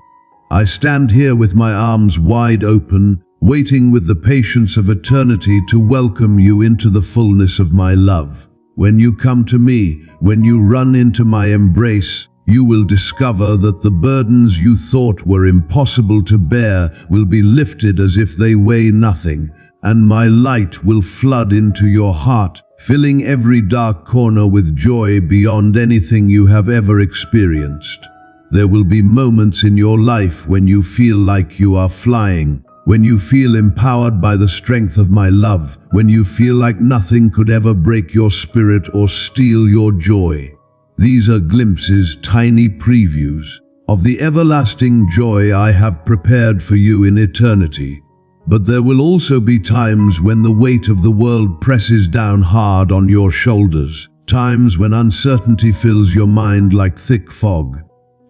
I stand here with my arms wide open, waiting with the patience of eternity to welcome you into the fullness of my love. When you come to me, when you run into my embrace, you will discover that the burdens you thought were impossible to bear will be lifted as if they weigh nothing, and my light will flood into your heart, filling every dark corner with joy beyond anything you have ever experienced. There will be moments in your life when you feel like you are flying, when you feel empowered by the strength of my love, when you feel like nothing could ever break your spirit or steal your joy. These are glimpses, tiny previews, of the everlasting joy I have prepared for you in eternity. But there will also be times when the weight of the world presses down hard on your shoulders, times when uncertainty fills your mind like thick fog,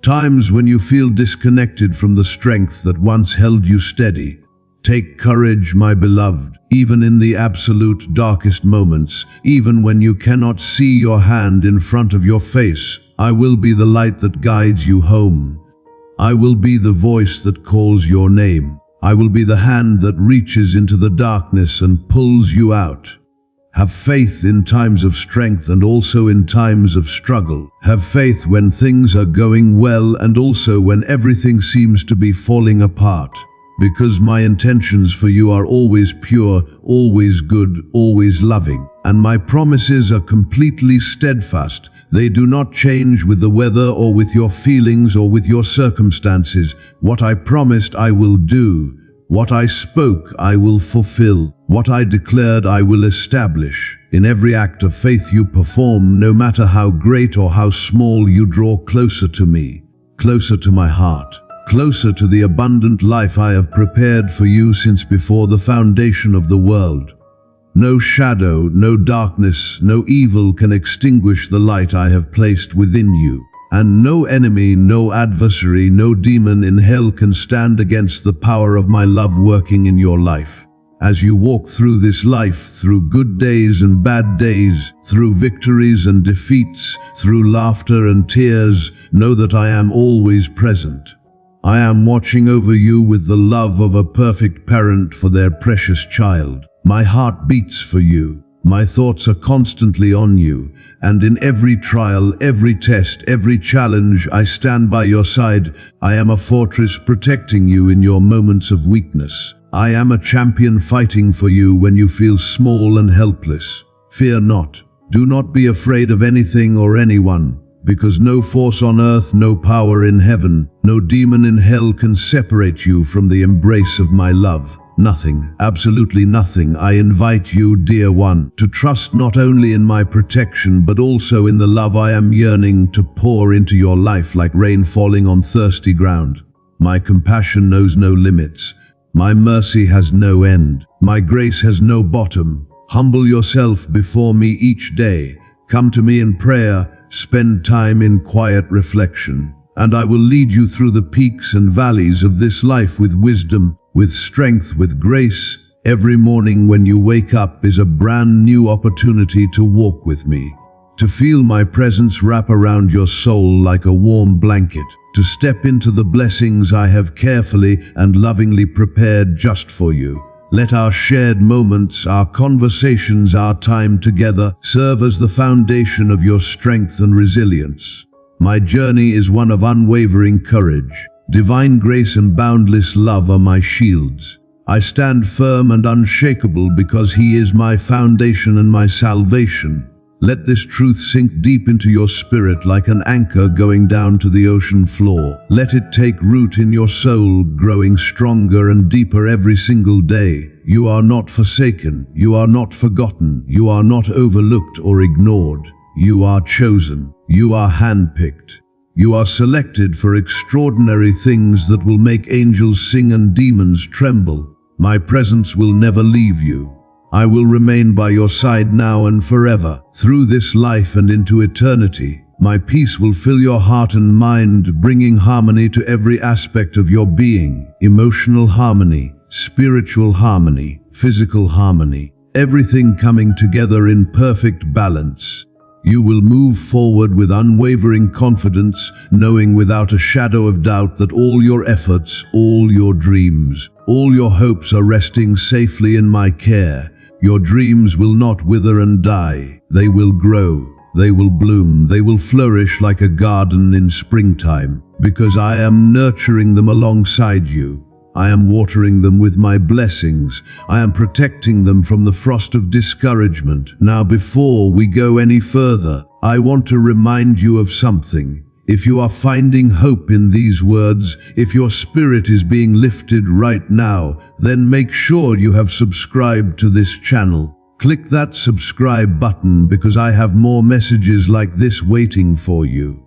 times when you feel disconnected from the strength that once held you steady. Take courage, my beloved, even in the absolute darkest moments, even when you cannot see your hand in front of your face. I will be the light that guides you home. I will be the voice that calls your name. I will be the hand that reaches into the darkness and pulls you out. Have faith in times of strength and also in times of struggle. Have faith when things are going well and also when everything seems to be falling apart. Because my intentions for you are always pure, always good, always loving, and my promises are completely steadfast. They do not change with the weather or with your feelings or with your circumstances. What I promised I will do. What I spoke I will fulfill. What I declared I will establish. In every act of faith you perform, no matter how great or how small, you draw closer to me, closer to my heart, closer to the abundant life I have prepared for you since before the foundation of the world. No shadow, no darkness, no evil can extinguish the light I have placed within you. And no enemy, no adversary, no demon in hell can stand against the power of my love working in your life. As you walk through this life, through good days and bad days, through victories and defeats, through laughter and tears, know that I am always present. I am watching over you with the love of a perfect parent for their precious child. My heart beats for you. My thoughts are constantly on you, and in every trial, every test, every challenge, I stand by your side. I am a fortress protecting you in your moments of weakness. I am a champion fighting for you when you feel small and helpless. Fear not. Do not be afraid of anything or anyone, because no force on earth, no power in heaven, no demon in hell can separate you from the embrace of my love. Nothing, absolutely nothing. I invite you, dear one, to trust not only in my protection but also in the love I am yearning to pour into your life like rain falling on thirsty ground. My compassion knows no limits. My mercy has no end. My grace has no bottom. Humble yourself before me each day. Come to me in prayer. Spend time in quiet reflection. And I will lead you through the peaks and valleys of this life with wisdom, with strength, with grace. Every morning when you wake up is a brand new opportunity to walk with me, to feel my presence wrap around your soul like a warm blanket, to step into the blessings I have carefully and lovingly prepared just for you. Let our shared moments, our conversations, our time together serve as the foundation of your strength and resilience. My journey is one of unwavering courage. Divine grace and boundless love are my shields. I stand firm and unshakable because He is my foundation and my salvation. Let this truth sink deep into your spirit like an anchor going down to the ocean floor. Let it take root in your soul, growing stronger and deeper every single day. You are not forsaken. You are not forgotten. You are not overlooked or ignored. You are chosen. You are handpicked. You are selected for extraordinary things that will make angels sing and demons tremble. My presence will never leave you. I will remain by your side now and forever, through this life and into eternity. My peace will fill your heart and mind, bringing harmony to every aspect of your being. Emotional harmony, spiritual harmony, physical harmony, everything coming together in perfect balance. You will move forward with unwavering confidence, knowing without a shadow of doubt that all your efforts, all your dreams, all your hopes are resting safely in my care. Your dreams will not wither and die. They will grow. They will bloom, they will flourish like a garden in springtime, because I am nurturing them alongside you. I am watering them with my blessings. I am protecting them from the frost of discouragement. Now, before we go any further, I want to remind you of something. If you are finding hope in these words, if your spirit is being lifted right now, then make sure you have subscribed to this channel. Click that subscribe button because I have more messages like this waiting for you.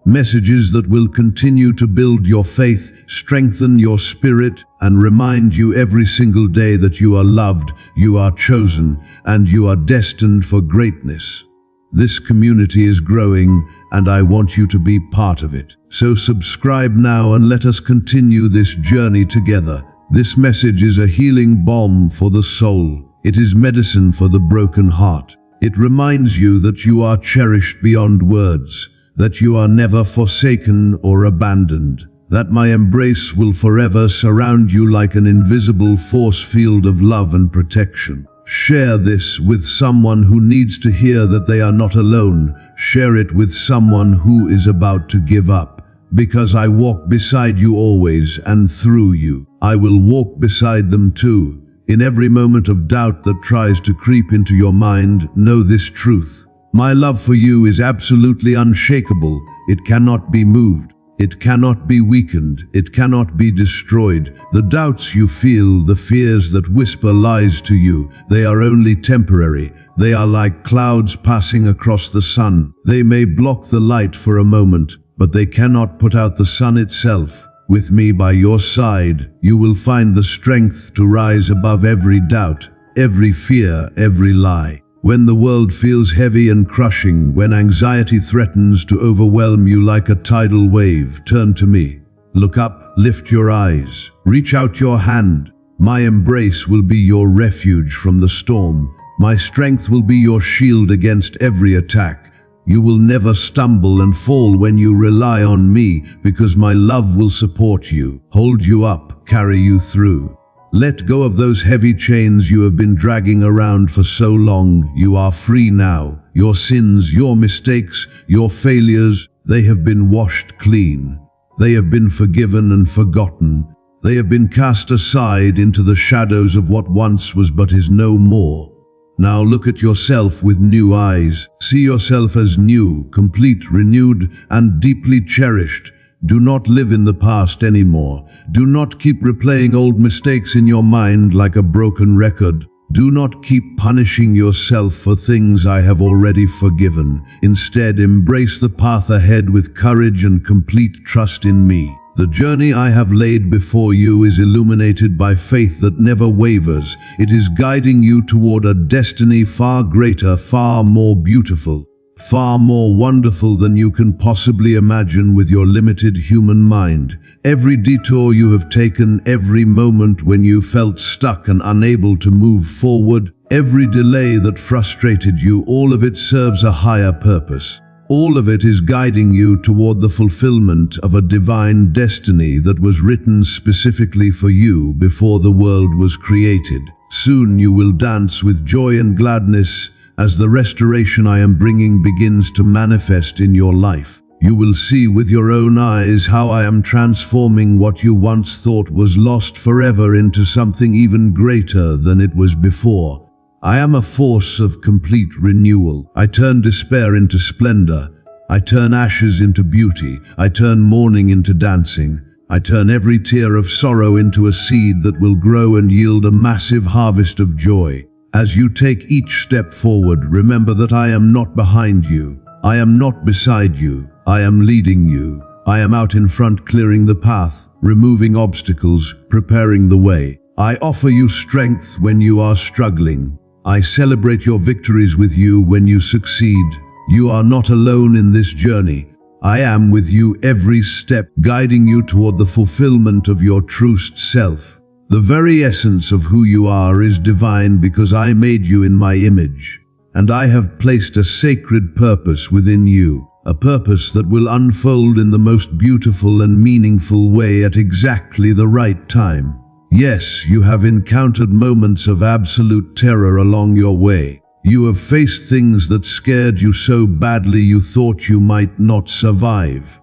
Messages that will continue to build your faith, strengthen your spirit, and remind you every single day that you are loved, you are chosen, and you are destined for greatness. This community is growing, and I want you to be part of it. So subscribe now and let us continue this journey together. This message is a healing balm for the soul. It is medicine for the broken heart. It reminds you that you are cherished beyond words, that you are never forsaken or abandoned, that my embrace will forever surround you like an invisible force field of love and protection. Share this with someone who needs to hear that they are not alone. Share it with someone who is about to give up. Because I walk beside you always, and through you, I will walk beside them too. In every moment of doubt that tries to creep into your mind, know this truth. My love for you is absolutely unshakable. It cannot be moved. It cannot be weakened. It cannot be destroyed. The doubts you feel, the fears that whisper lies to you, they are only temporary. They are like clouds passing across the sun. They may block the light for a moment, but they cannot put out the sun itself. With me by your side, you will find the strength to rise above every doubt, every fear, every lie. When the world feels heavy and crushing, when anxiety threatens to overwhelm you like a tidal wave, turn to me. Look up, lift your eyes, reach out your hand. My embrace will be your refuge from the storm. My strength will be your shield against every attack. You will never stumble and fall when you rely on me, because my love will support you, hold you up, carry you through. Let go of those heavy chains you have been dragging around for so long. You are free now. Your sins, your mistakes, your failures, they have been washed clean. They have been forgiven and forgotten. They have been cast aside into the shadows of what once was but is no more. Now look at yourself with new eyes. See yourself as new, complete, renewed, and deeply cherished. Do not live in the past anymore. Do not keep replaying old mistakes in your mind like a broken record. Do not keep punishing yourself for things I have already forgiven. Instead, embrace the path ahead with courage and complete trust in me. The journey I have laid before you is illuminated by faith that never wavers. It is guiding you toward a destiny far greater, far more beautiful, far more wonderful than you can possibly imagine with your limited human mind. Every detour you have taken, every moment when you felt stuck and unable to move forward, every delay that frustrated you, all of it serves a higher purpose. All of it is guiding you toward the fulfillment of a divine destiny that was written specifically for you before the world was created. Soon you will dance with joy and gladness as the restoration I am bringing begins to manifest in your life. You will see with your own eyes how I am transforming what you once thought was lost forever into something even greater than it was before. I am a force of complete renewal. I turn despair into splendor. I turn ashes into beauty. I turn mourning into dancing. I turn every tear of sorrow into a seed that will grow and yield a massive harvest of joy. As you take each step forward, remember that I am not behind you. I am not beside you. I am leading you. I am out in front, clearing the path, removing obstacles, preparing the way. I offer you strength when you are struggling. I celebrate your victories with you when you succeed. You are not alone in this journey. I am with you every step, guiding you toward the fulfillment of your truest self. The very essence of who you are is divine because I made you in my image. And I have placed a sacred purpose within you, a purpose that will unfold in the most beautiful and meaningful way at exactly the right time. Yes, you have encountered moments of absolute terror along your way. You have faced things that scared you so badly you thought you might not survive.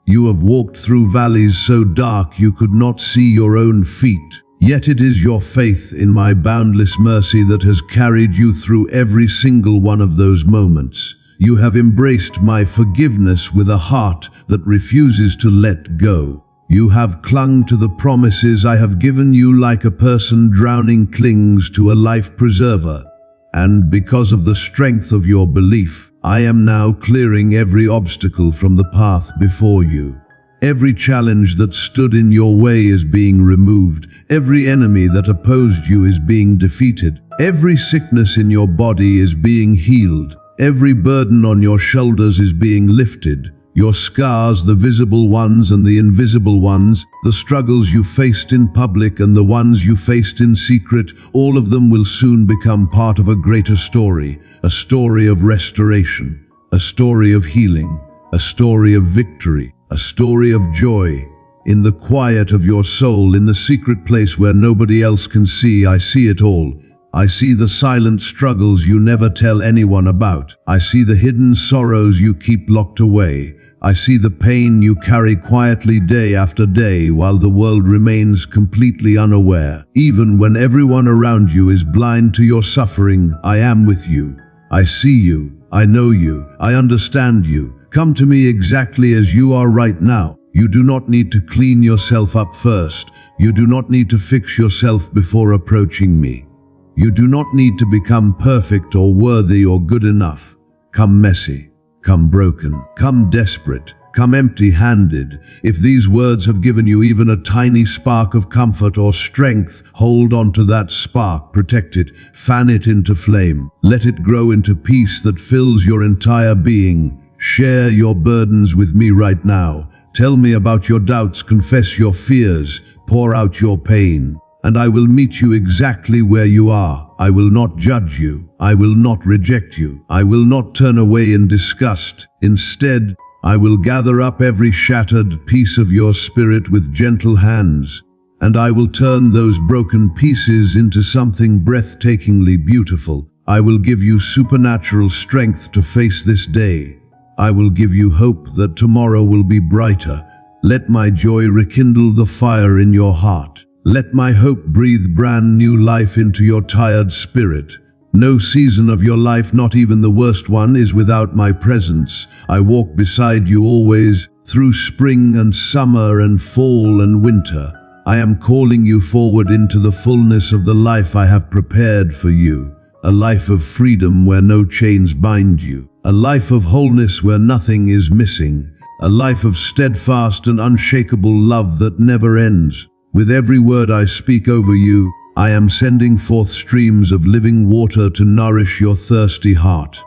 You have walked through valleys so dark you could not see your own feet. Yet it is your faith in my boundless mercy that has carried you through every single one of those moments. You have embraced my forgiveness with a heart that refuses to let go. You have clung to the promises I have given you like a person drowning clings to a life preserver. And because of the strength of your belief, I am now clearing every obstacle from the path before you. Every challenge that stood in your way is being removed. Every enemy that opposed you is being defeated. Every sickness in your body is being healed. Every burden on your shoulders is being lifted. Your scars, the visible ones and the invisible ones, the struggles you faced in public and the ones you faced in secret, all of them will soon become part of a greater story, a story of restoration, a story of healing, a story of victory, a story of joy. In the quiet of your soul, in the secret place where nobody else can see, I see it all. I see the silent struggles you never tell anyone about. I see the hidden sorrows you keep locked away. I see the pain you carry quietly day after day while the world remains completely unaware. Even when everyone around you is blind to your suffering, I am with you. I see you. I know you. I understand you. Come to me exactly as you are right now. You do not need to clean yourself up first. You do not need to fix yourself before approaching me. You do not need to become perfect or worthy or good enough. Come messy, come broken, come desperate, come empty-handed. If these words have given you even a tiny spark of comfort or strength, hold on to that spark, protect it, fan it into flame. Let it grow into peace that fills your entire being. Share your burdens with me right now. Tell me about your doubts, confess your fears, pour out your pain. And I will meet you exactly where you are. I will not judge you. I will not reject you. I will not turn away in disgust. Instead, I will gather up every shattered piece of your spirit with gentle hands, and I will turn those broken pieces into something breathtakingly beautiful. I will give you supernatural strength to face this day. I will give you hope that tomorrow will be brighter. Let my joy rekindle the fire in your heart. Let my hope breathe brand new life into your tired spirit. No season of your life, not even the worst one, is without my presence. I walk beside you always, through spring and summer and fall and winter. I am calling you forward into the fullness of the life I have prepared for you. A life of freedom where no chains bind you. A life of wholeness where nothing is missing. A life of steadfast and unshakable love that never ends. With every word I speak over you, I am sending forth streams of living water to nourish your thirsty heart,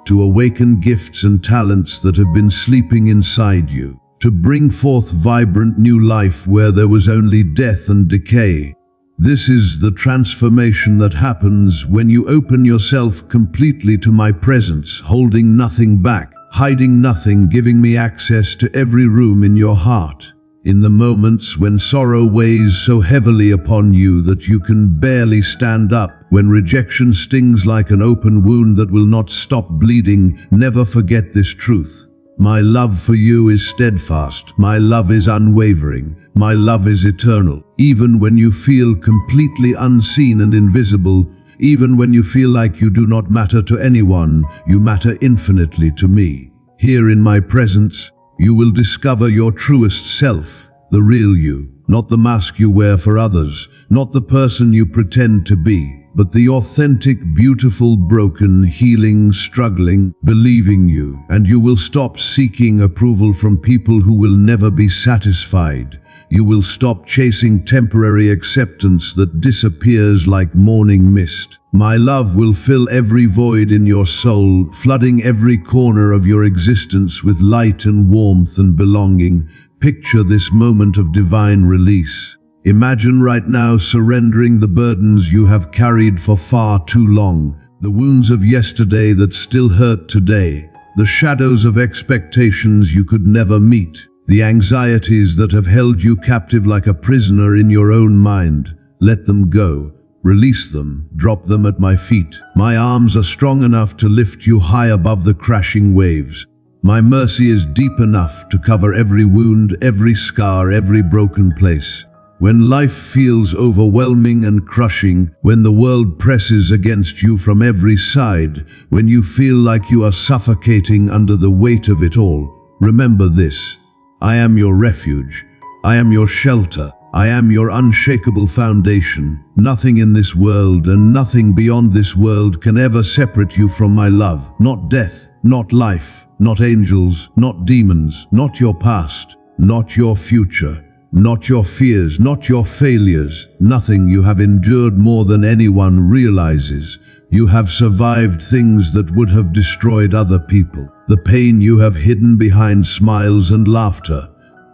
to awaken gifts and talents that have been sleeping inside you, to bring forth vibrant new life where there was only death and decay. This is the transformation that happens when you open yourself completely to my presence, holding nothing back, hiding nothing, giving me access to every room in your heart. In the moments when sorrow weighs so heavily upon you that you can barely stand up, when rejection stings like an open wound that will not stop bleeding, never forget this truth. My love for you is steadfast. My love is unwavering. My love is eternal. Even when you feel completely unseen and invisible, even when you feel like you do not matter to anyone, you matter infinitely to me. Here in my presence, you will discover your truest self, the real you, not the mask you wear for others, not the person you pretend to be, but the authentic, beautiful, broken, healing, struggling, believing you. And you will stop seeking approval from people who will never be satisfied. You will stop chasing temporary acceptance that disappears like morning mist. My love will fill every void in your soul, flooding every corner of your existence with light and warmth and belonging. Picture this moment of divine release. Imagine right now surrendering the burdens you have carried for far too long, the wounds of yesterday that still hurt today, the shadows of expectations you could never meet, the anxieties that have held you captive like a prisoner in your own mind. Let them go. Release them. Drop them at my feet. My arms are strong enough to lift you high above the crashing waves. My mercy is deep enough to cover every wound, every scar, every broken place. When life feels overwhelming and crushing, when the world presses against you from every side, when you feel like you are suffocating under the weight of it all, remember this. I am your refuge. I am your shelter. I am your unshakable foundation. Nothing in this world and nothing beyond this world can ever separate you from my love. Not death, not life, not angels, not demons, not your past, not your future, not your fears, not your failures. Nothing you have endured more than anyone realizes. You have survived things that would have destroyed other people. The pain you have hidden behind smiles and laughter.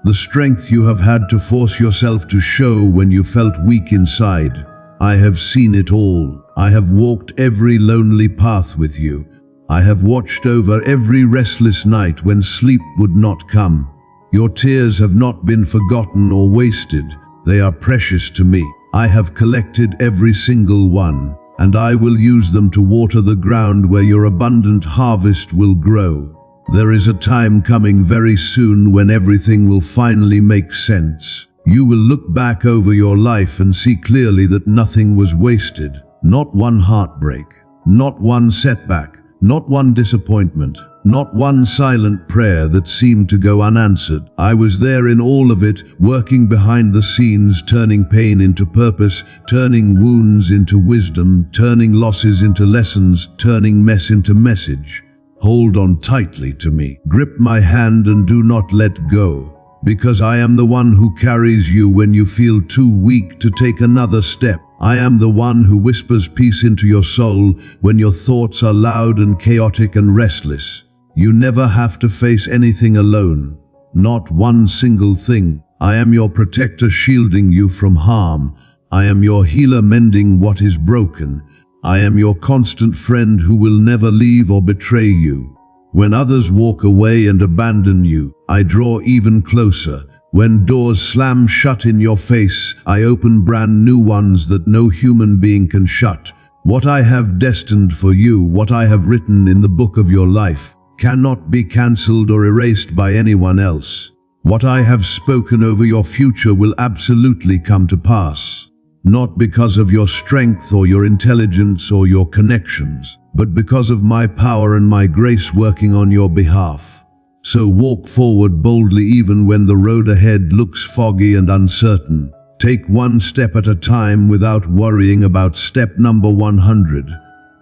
The strength you have had to force yourself to show when you felt weak inside. I have seen it all. I have walked every lonely path with you. I have watched over every restless night when sleep would not come. Your tears have not been forgotten or wasted. They are precious to me. I have collected every single one, and I will use them to water the ground where your abundant harvest will grow. There is a time coming very soon when everything will finally make sense. You will look back over your life and see clearly that nothing was wasted. Not one heartbreak, not one setback, not one disappointment, not one silent prayer that seemed to go unanswered. I was there in all of it, working behind the scenes, turning pain into purpose, turning wounds into wisdom, turning losses into lessons, turning mess into message. Hold on tightly to me. Grip my hand and do not let go, because I am the one who carries you when you feel too weak to take another step. I am the one who whispers peace into your soul when your thoughts are loud and chaotic and restless. You never have to face anything alone. Not one single thing. I am your protector, shielding you from harm. I am your healer, mending what is broken. I am your constant friend who will never leave or betray you. When others walk away and abandon you, I draw even closer. When doors slam shut in your face, I open brand new ones that no human being can shut. What I have destined for you, what I have written in the book of your life, cannot be cancelled or erased by anyone else. What I have spoken over your future will absolutely come to pass. Not because of your strength or your intelligence or your connections, but because of my power and my grace working on your behalf. So walk forward boldly even when the road ahead looks foggy and uncertain. Take one step at a time without worrying about step number 100.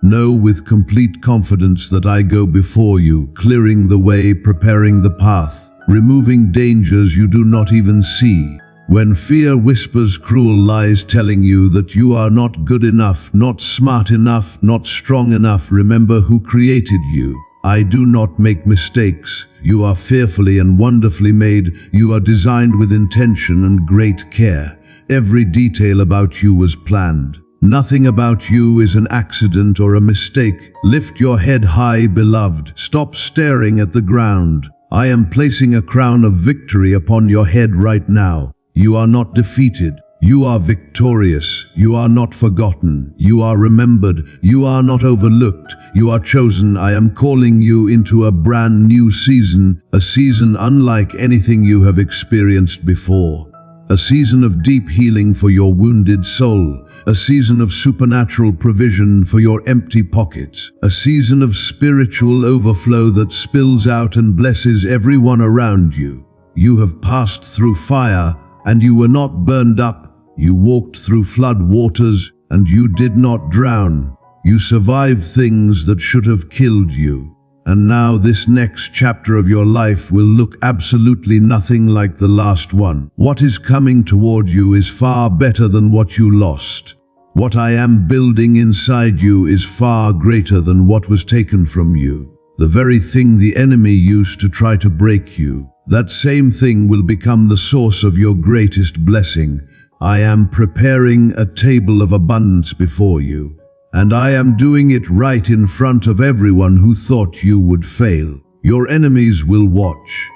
Know with complete confidence that I go before you, clearing the way, preparing the path, removing dangers you do not even see. When fear whispers cruel lies telling you that you are not good enough, not smart enough, not strong enough, remember who created you. I do not make mistakes. You are fearfully and wonderfully made. You are designed with intention and great care. Every detail about you was planned. Nothing about you is an accident or a mistake. Lift your head high, beloved. Stop staring at the ground. I am placing a crown of victory upon your head right now. You are not defeated. You are victorious. You are not forgotten. You are remembered. You are not overlooked. You are chosen. I am calling you into a brand new season, a season unlike anything you have experienced before. A season of deep healing for your wounded soul, a season of supernatural provision for your empty pockets, a season of spiritual overflow that spills out and blesses everyone around you. You have passed through fire, and you were not burned up. You walked through flood waters, and you did not drown. You survived things that should have killed you. And now this next chapter of your life will look absolutely nothing like the last one. What is coming toward you is far better than what you lost. What I am building inside you is far greater than what was taken from you. The very thing the enemy used to try to break you, that same thing will become the source of your greatest blessing. I am preparing a table of abundance before you, and I am doing it right in front of everyone who thought you would fail. Your enemies will watch.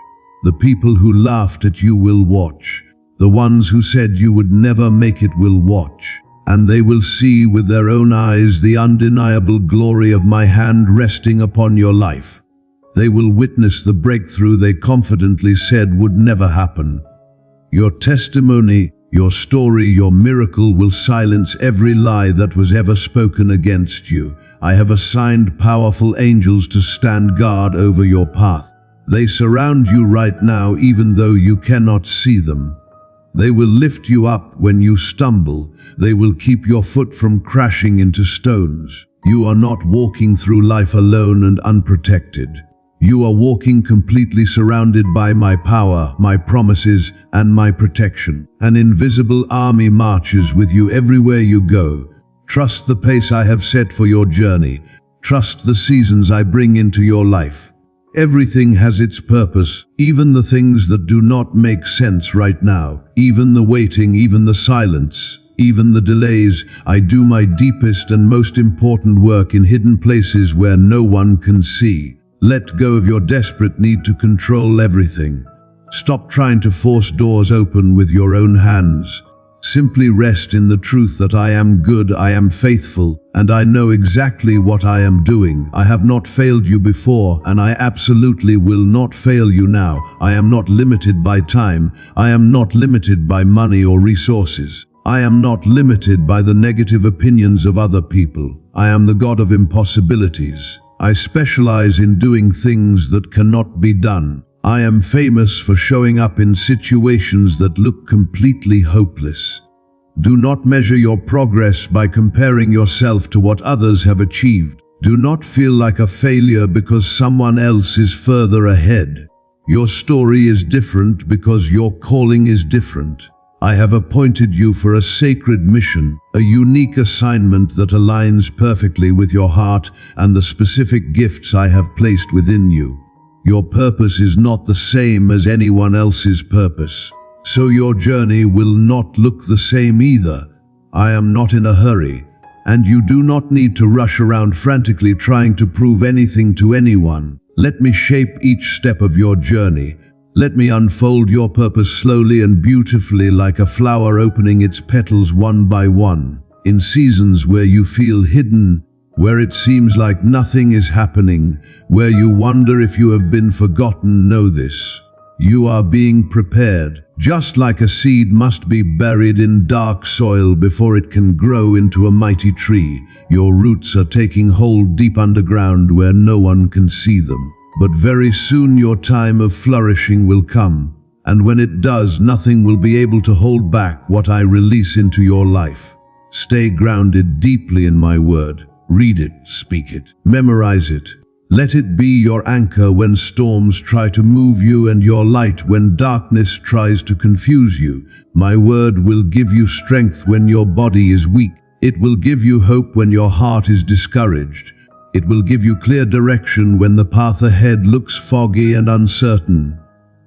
The people who laughed at you will watch. The ones who said you would never make it will watch. And they will see with their own eyes the undeniable glory of my hand resting upon your life. They will witness the breakthrough they confidently said would never happen. Your testimony, your story, your miracle will silence every lie that was ever spoken against you. I have assigned powerful angels to stand guard over your path. They surround you right now even though you cannot see them. They will lift you up when you stumble. They will keep your foot from crashing into stones. You are not walking through life alone and unprotected. You are walking completely surrounded by my power, my promises, and my protection. An invisible army marches with you everywhere you go. Trust the pace I have set for your journey. Trust the seasons I bring into your life. Everything has its purpose, even the things that do not make sense right now, even the waiting, even the silence, even the delays. I do my deepest and most important work in hidden places where no one can see. Let go of your desperate need to control everything. Stop trying to force doors open with your own hands. Simply rest in the truth that I am good, I am faithful, and I know exactly what I am doing. I have not failed you before, and I absolutely will not fail you now. I am not limited by time. I am not limited by money or resources. I am not limited by the negative opinions of other people. I am the God of impossibilities. I specialize in doing things that cannot be done. I am famous for showing up in situations that look completely hopeless. Do not measure your progress by comparing yourself to what others have achieved. Do not feel like a failure because someone else is further ahead. Your story is different because your calling is different. I have appointed you for a sacred mission, a unique assignment that aligns perfectly with your heart and the specific gifts I have placed within you. Your purpose is not the same as anyone else's purpose, so your journey will not look the same either. I am not in a hurry, and you do not need to rush around frantically trying to prove anything to anyone. Let me shape each step of your journey. Let me unfold your purpose slowly and beautifully like a flower opening its petals one by one. In seasons where you feel hidden, where it seems like nothing is happening, where you wonder if you have been forgotten, know this. You are being prepared. Just like a seed must be buried in dark soil before it can grow into a mighty tree, your roots are taking hold deep underground where no one can see them. But very soon your time of flourishing will come, and when it does, nothing will be able to hold back what I release into your life. Stay grounded deeply in my word. Read it, speak it, memorize it. Let it be your anchor when storms try to move you and your light when darkness tries to confuse you. My word will give you strength when your body is weak. It will give you hope when your heart is discouraged. It will give you clear direction when the path ahead looks foggy and uncertain.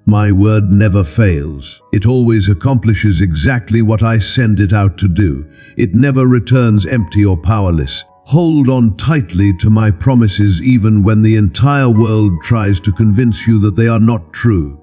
My word never fails. It always accomplishes exactly what I send it out to do. It never returns empty or powerless. Hold on tightly to my promises even when the entire world tries to convince you that they are not true.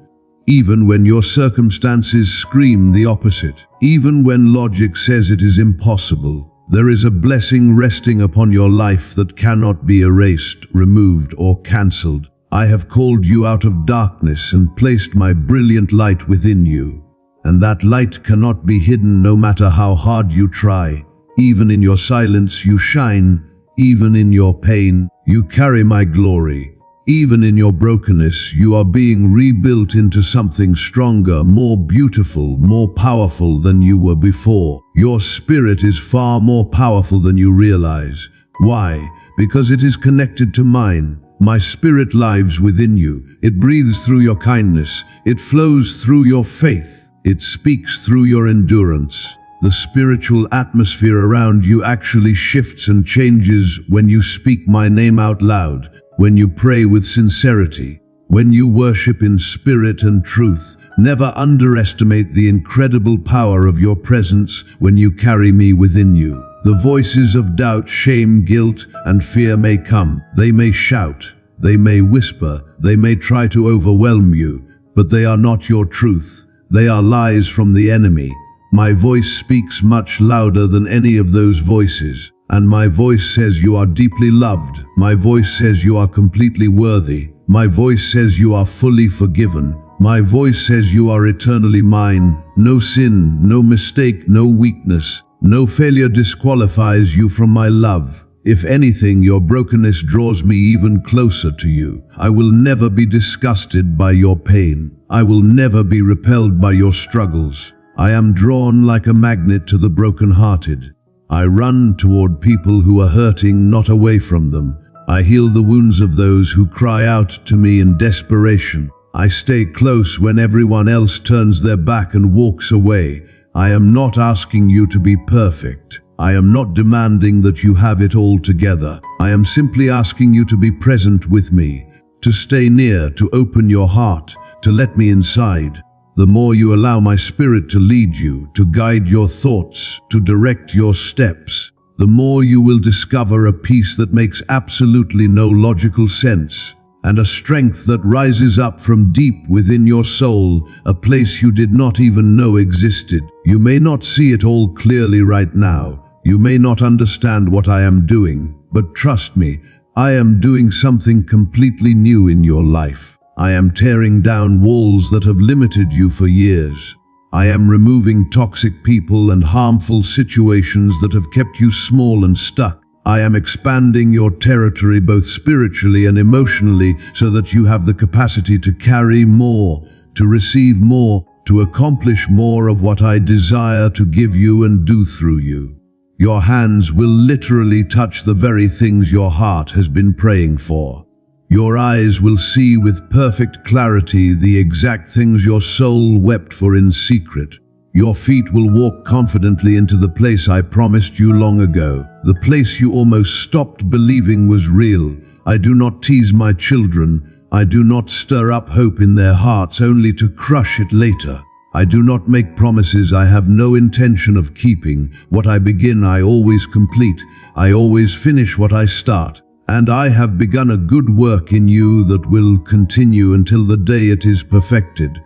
Even when your circumstances scream the opposite. Even when logic says it is impossible. There is a blessing resting upon your life that cannot be erased, removed, or cancelled. I have called you out of darkness and placed my brilliant light within you. And that light cannot be hidden no matter how hard you try. Even in your silence you shine. Even in your pain, you carry my glory. Even in your brokenness, you are being rebuilt into something stronger, more beautiful, more powerful than you were before. Your spirit is far more powerful than you realize. Why? Because it is connected to mine. My spirit lives within you. It breathes through your kindness. It flows through your faith. It speaks through your endurance. The spiritual atmosphere around you actually shifts and changes when you speak my name out loud, when you pray with sincerity, when you worship in spirit and truth. Never underestimate the incredible power of your presence when you carry me within you. The voices of doubt, shame, guilt, and fear may come. They may shout. They may whisper. They may try to overwhelm you, but they are not your truth. They are lies from the enemy. My voice speaks much louder than any of those voices, and my voice says you are deeply loved. My voice says you are completely worthy. My voice says you are fully forgiven. My voice says you are eternally mine. No sin, no mistake, no weakness, no failure disqualifies you from my love. If anything, your brokenness draws me even closer to you. I will never be disgusted by your pain. I will never be repelled by your struggles. I am drawn like a magnet to the broken-hearted. I run toward people who are hurting, not away from them. I heal the wounds of those who cry out to me in desperation. I stay close when everyone else turns their back and walks away. I am not asking you to be perfect. I am not demanding that you have it all together. I am simply asking you to be present with me, to stay near, to open your heart, to let me inside. The more you allow my spirit to lead you, to guide your thoughts, to direct your steps, the more you will discover a peace that makes absolutely no logical sense, and a strength that rises up from deep within your soul, a place you did not even know existed. You may not see it all clearly right now. You may not understand what I am doing, but trust me, I am doing something completely new in your life. I am tearing down walls that have limited you for years. I am removing toxic people and harmful situations that have kept you small and stuck. I am expanding your territory both spiritually and emotionally so that you have the capacity to carry more, to receive more, to accomplish more of what I desire to give you and do through you. Your hands will literally touch the very things your heart has been praying for. Your eyes will see with perfect clarity the exact things your soul wept for in secret. Your feet will walk confidently into the place I promised you long ago, the place you almost stopped believing was real. I do not tease my children. I do not stir up hope in their hearts only to crush it later. I do not make promises I have no intention of keeping. What I begin, I always complete. I always finish what I start. And I have begun a good work in you that will continue until the day it is perfected.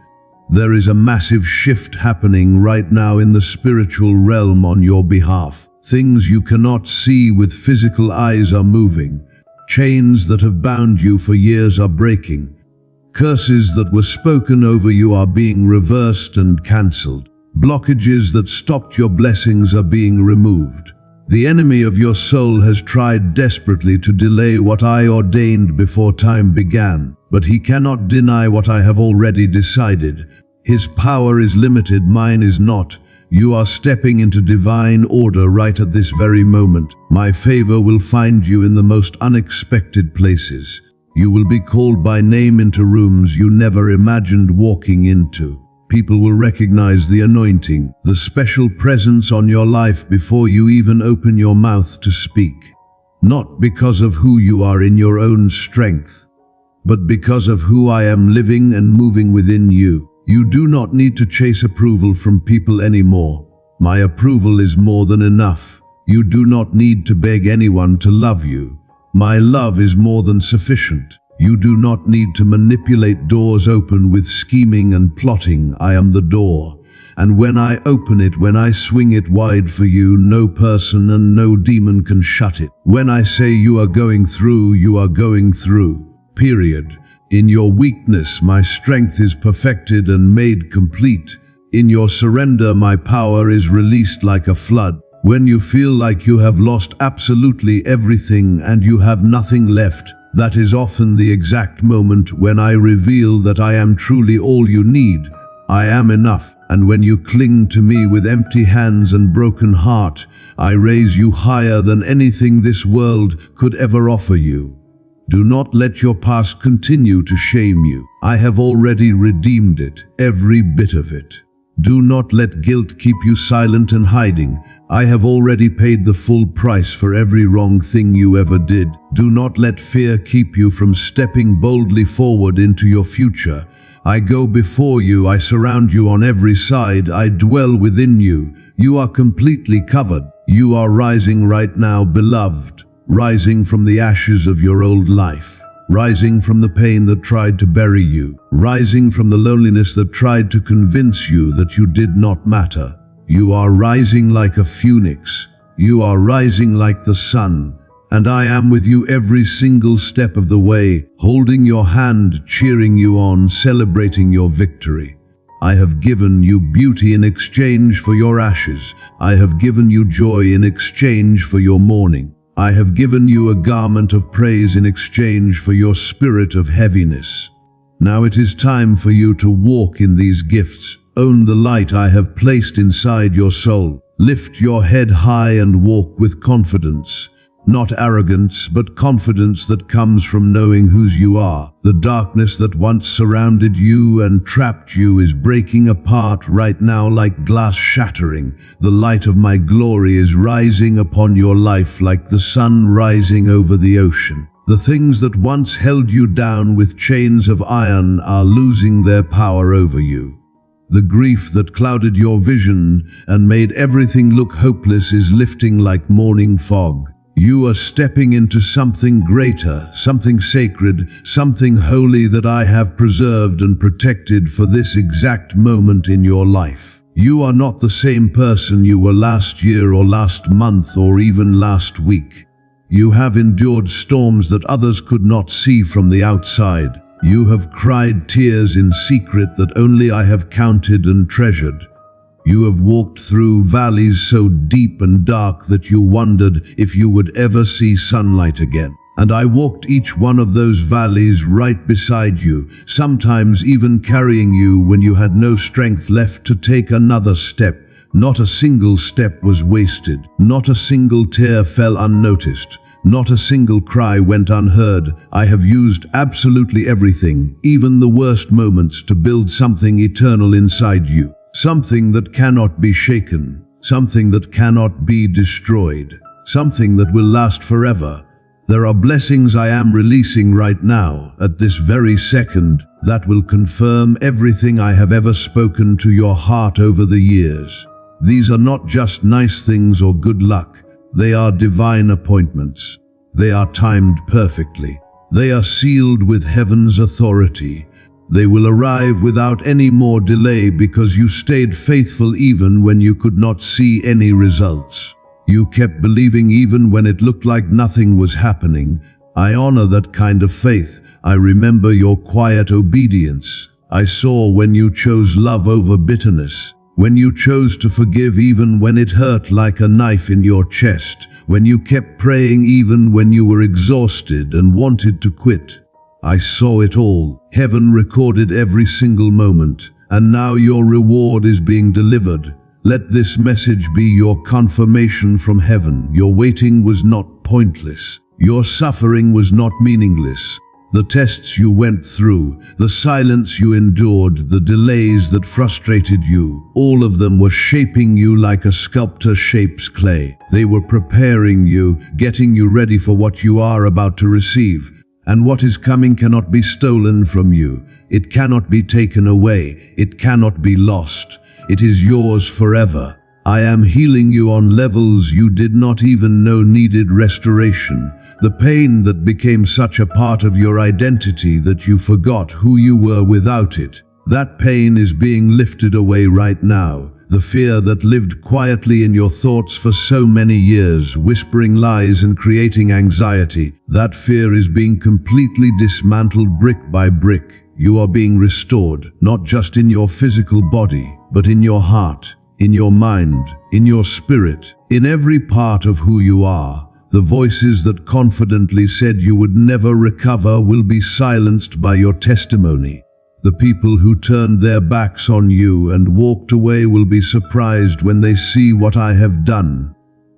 There is a massive shift happening right now in the spiritual realm on your behalf. Things you cannot see with physical eyes are moving. Chains that have bound you for years are breaking. Curses that were spoken over you are being reversed and cancelled. Blockages that stopped your blessings are being removed. The enemy of your soul has tried desperately to delay what I ordained before time began, but he cannot deny what I have already decided. His power is limited, mine is not. You are stepping into divine order right at this very moment. My favor will find you in the most unexpected places. You will be called by name into rooms you never imagined walking into. People will recognize the anointing, the special presence on your life before you even open your mouth to speak. Not because of who you are in your own strength, but because of who I am living and moving within you. You do not need to chase approval from people anymore. My approval is more than enough. You do not need to beg anyone to love you. My love is more than sufficient. You do not need to manipulate doors open with scheming and plotting. I am the door, and when I open it, when I swing it wide for you, no person and no demon can shut it. When I say you are going through, you are going through. Period. In your weakness, my strength is perfected and made complete. In your surrender, my power is released like a flood. When you feel like you have lost absolutely everything and you have nothing left, that is often the exact moment when I reveal that I am truly all you need. I am enough, and when you cling to me with empty hands and broken heart, I raise you higher than anything this world could ever offer you. Do not let your past continue to shame you. I have already redeemed it, every bit of it. Do not let guilt keep you silent and hiding. I have already paid the full price for every wrong thing you ever did. Do not let fear keep you from stepping boldly forward into your future. I go before you, I surround you on every side, I dwell within you. You are completely covered. You are rising right now, beloved, rising from the ashes of your old life. Rising from the pain that tried to bury you, rising from the loneliness that tried to convince you that you did not matter. You are rising like a phoenix. You are rising like the sun, and I am with you every single step of the way, holding your hand, cheering you on, celebrating your victory. I have given you beauty in exchange for your ashes. I have given you joy in exchange for your mourning. I have given you a garment of praise in exchange for your spirit of heaviness. Now it is time for you to walk in these gifts. Own the light I have placed inside your soul. Lift your head high and walk with confidence. Not arrogance, but confidence that comes from knowing whose you are. The darkness that once surrounded you and trapped you is breaking apart right now like glass shattering. The light of my glory is rising upon your life like the sun rising over the ocean. The things that once held you down with chains of iron are losing their power over you. The grief that clouded your vision and made everything look hopeless is lifting like morning fog. You are stepping into something greater, something sacred, something holy that I have preserved and protected for this exact moment in your life. You are not the same person you were last year or last month or even last week. You have endured storms that others could not see from the outside. You have cried tears in secret that only I have counted and treasured. You have walked through valleys so deep and dark that you wondered if you would ever see sunlight again. And I walked each one of those valleys right beside you, sometimes even carrying you when you had no strength left to take another step. Not a single step was wasted. Not a single tear fell unnoticed. Not a single cry went unheard. I have used absolutely everything, even the worst moments, to build something eternal inside you. Something that cannot be shaken, something that cannot be destroyed, something that will last forever. There are blessings I am releasing right now, at this very second, that will confirm everything I have ever spoken to your heart over the years. These are not just nice things or good luck. They are divine appointments. They are timed perfectly. They are sealed with heaven's authority. They will arrive without any more delay because you stayed faithful even when you could not see any results. You kept believing even when it looked like nothing was happening. I honor that kind of faith. I remember your quiet obedience. I saw when you chose love over bitterness. When you chose to forgive even when it hurt like a knife in your chest. When you kept praying even when you were exhausted and wanted to quit. I saw it all. Heaven recorded every single moment, and now your reward is being delivered. Let this message be your confirmation from heaven. Your waiting was not pointless. Your suffering was not meaningless. The tests you went through, the silence you endured, the delays that frustrated you, all of them were shaping you like a sculptor shapes clay. They were preparing you, getting you ready for what you are about to receive. And what is coming cannot be stolen from you. It cannot be taken away. It cannot be lost. It is yours forever. I am healing you on levels you did not even know needed restoration. The pain that became such a part of your identity that you forgot who you were without it. That pain is being lifted away right now. The fear that lived quietly in your thoughts for so many years, whispering lies and creating anxiety, that fear is being completely dismantled brick by brick. You are being restored, not just in your physical body, but in your heart, in your mind, in your spirit, in every part of who you are. The voices that confidently said you would never recover will be silenced by your testimony. The people who turned their backs on you and walked away will be surprised when they see what I have done.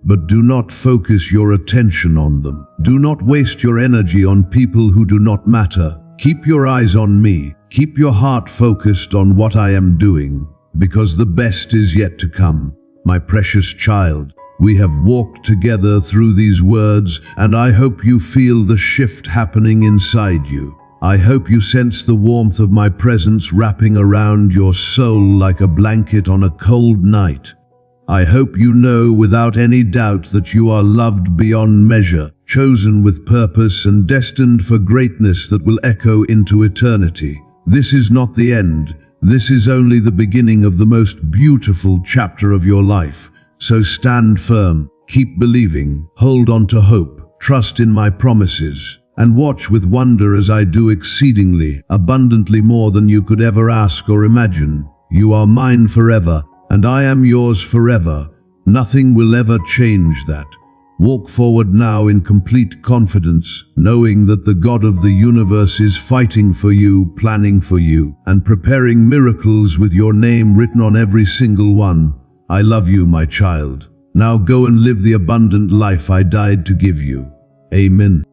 but do not focus your attention on them. Do not waste your energy on people who do not matter. Keep your eyes on me. Keep your heart focused on what I am doing, because the best is yet to come. My precious child, we have walked together through these words, and I hope you feel the shift happening inside you. I hope you sense the warmth of my presence wrapping around your soul like a blanket on a cold night. I hope you know without any doubt that you are loved beyond measure, chosen with purpose and destined for greatness that will echo into eternity. This is not the end. This is only the beginning of the most beautiful chapter of your life. So stand firm, keep believing, hold on to hope, trust in my promises, and watch with wonder as I do exceedingly, abundantly more than you could ever ask or imagine. You are mine forever, and I am yours forever. Nothing will ever change that. Walk forward now in complete confidence, knowing that the God of the universe is fighting for you, planning for you, and preparing miracles with your name written on every single one. I love you, my child. Now go and live the abundant life I died to give you. Amen.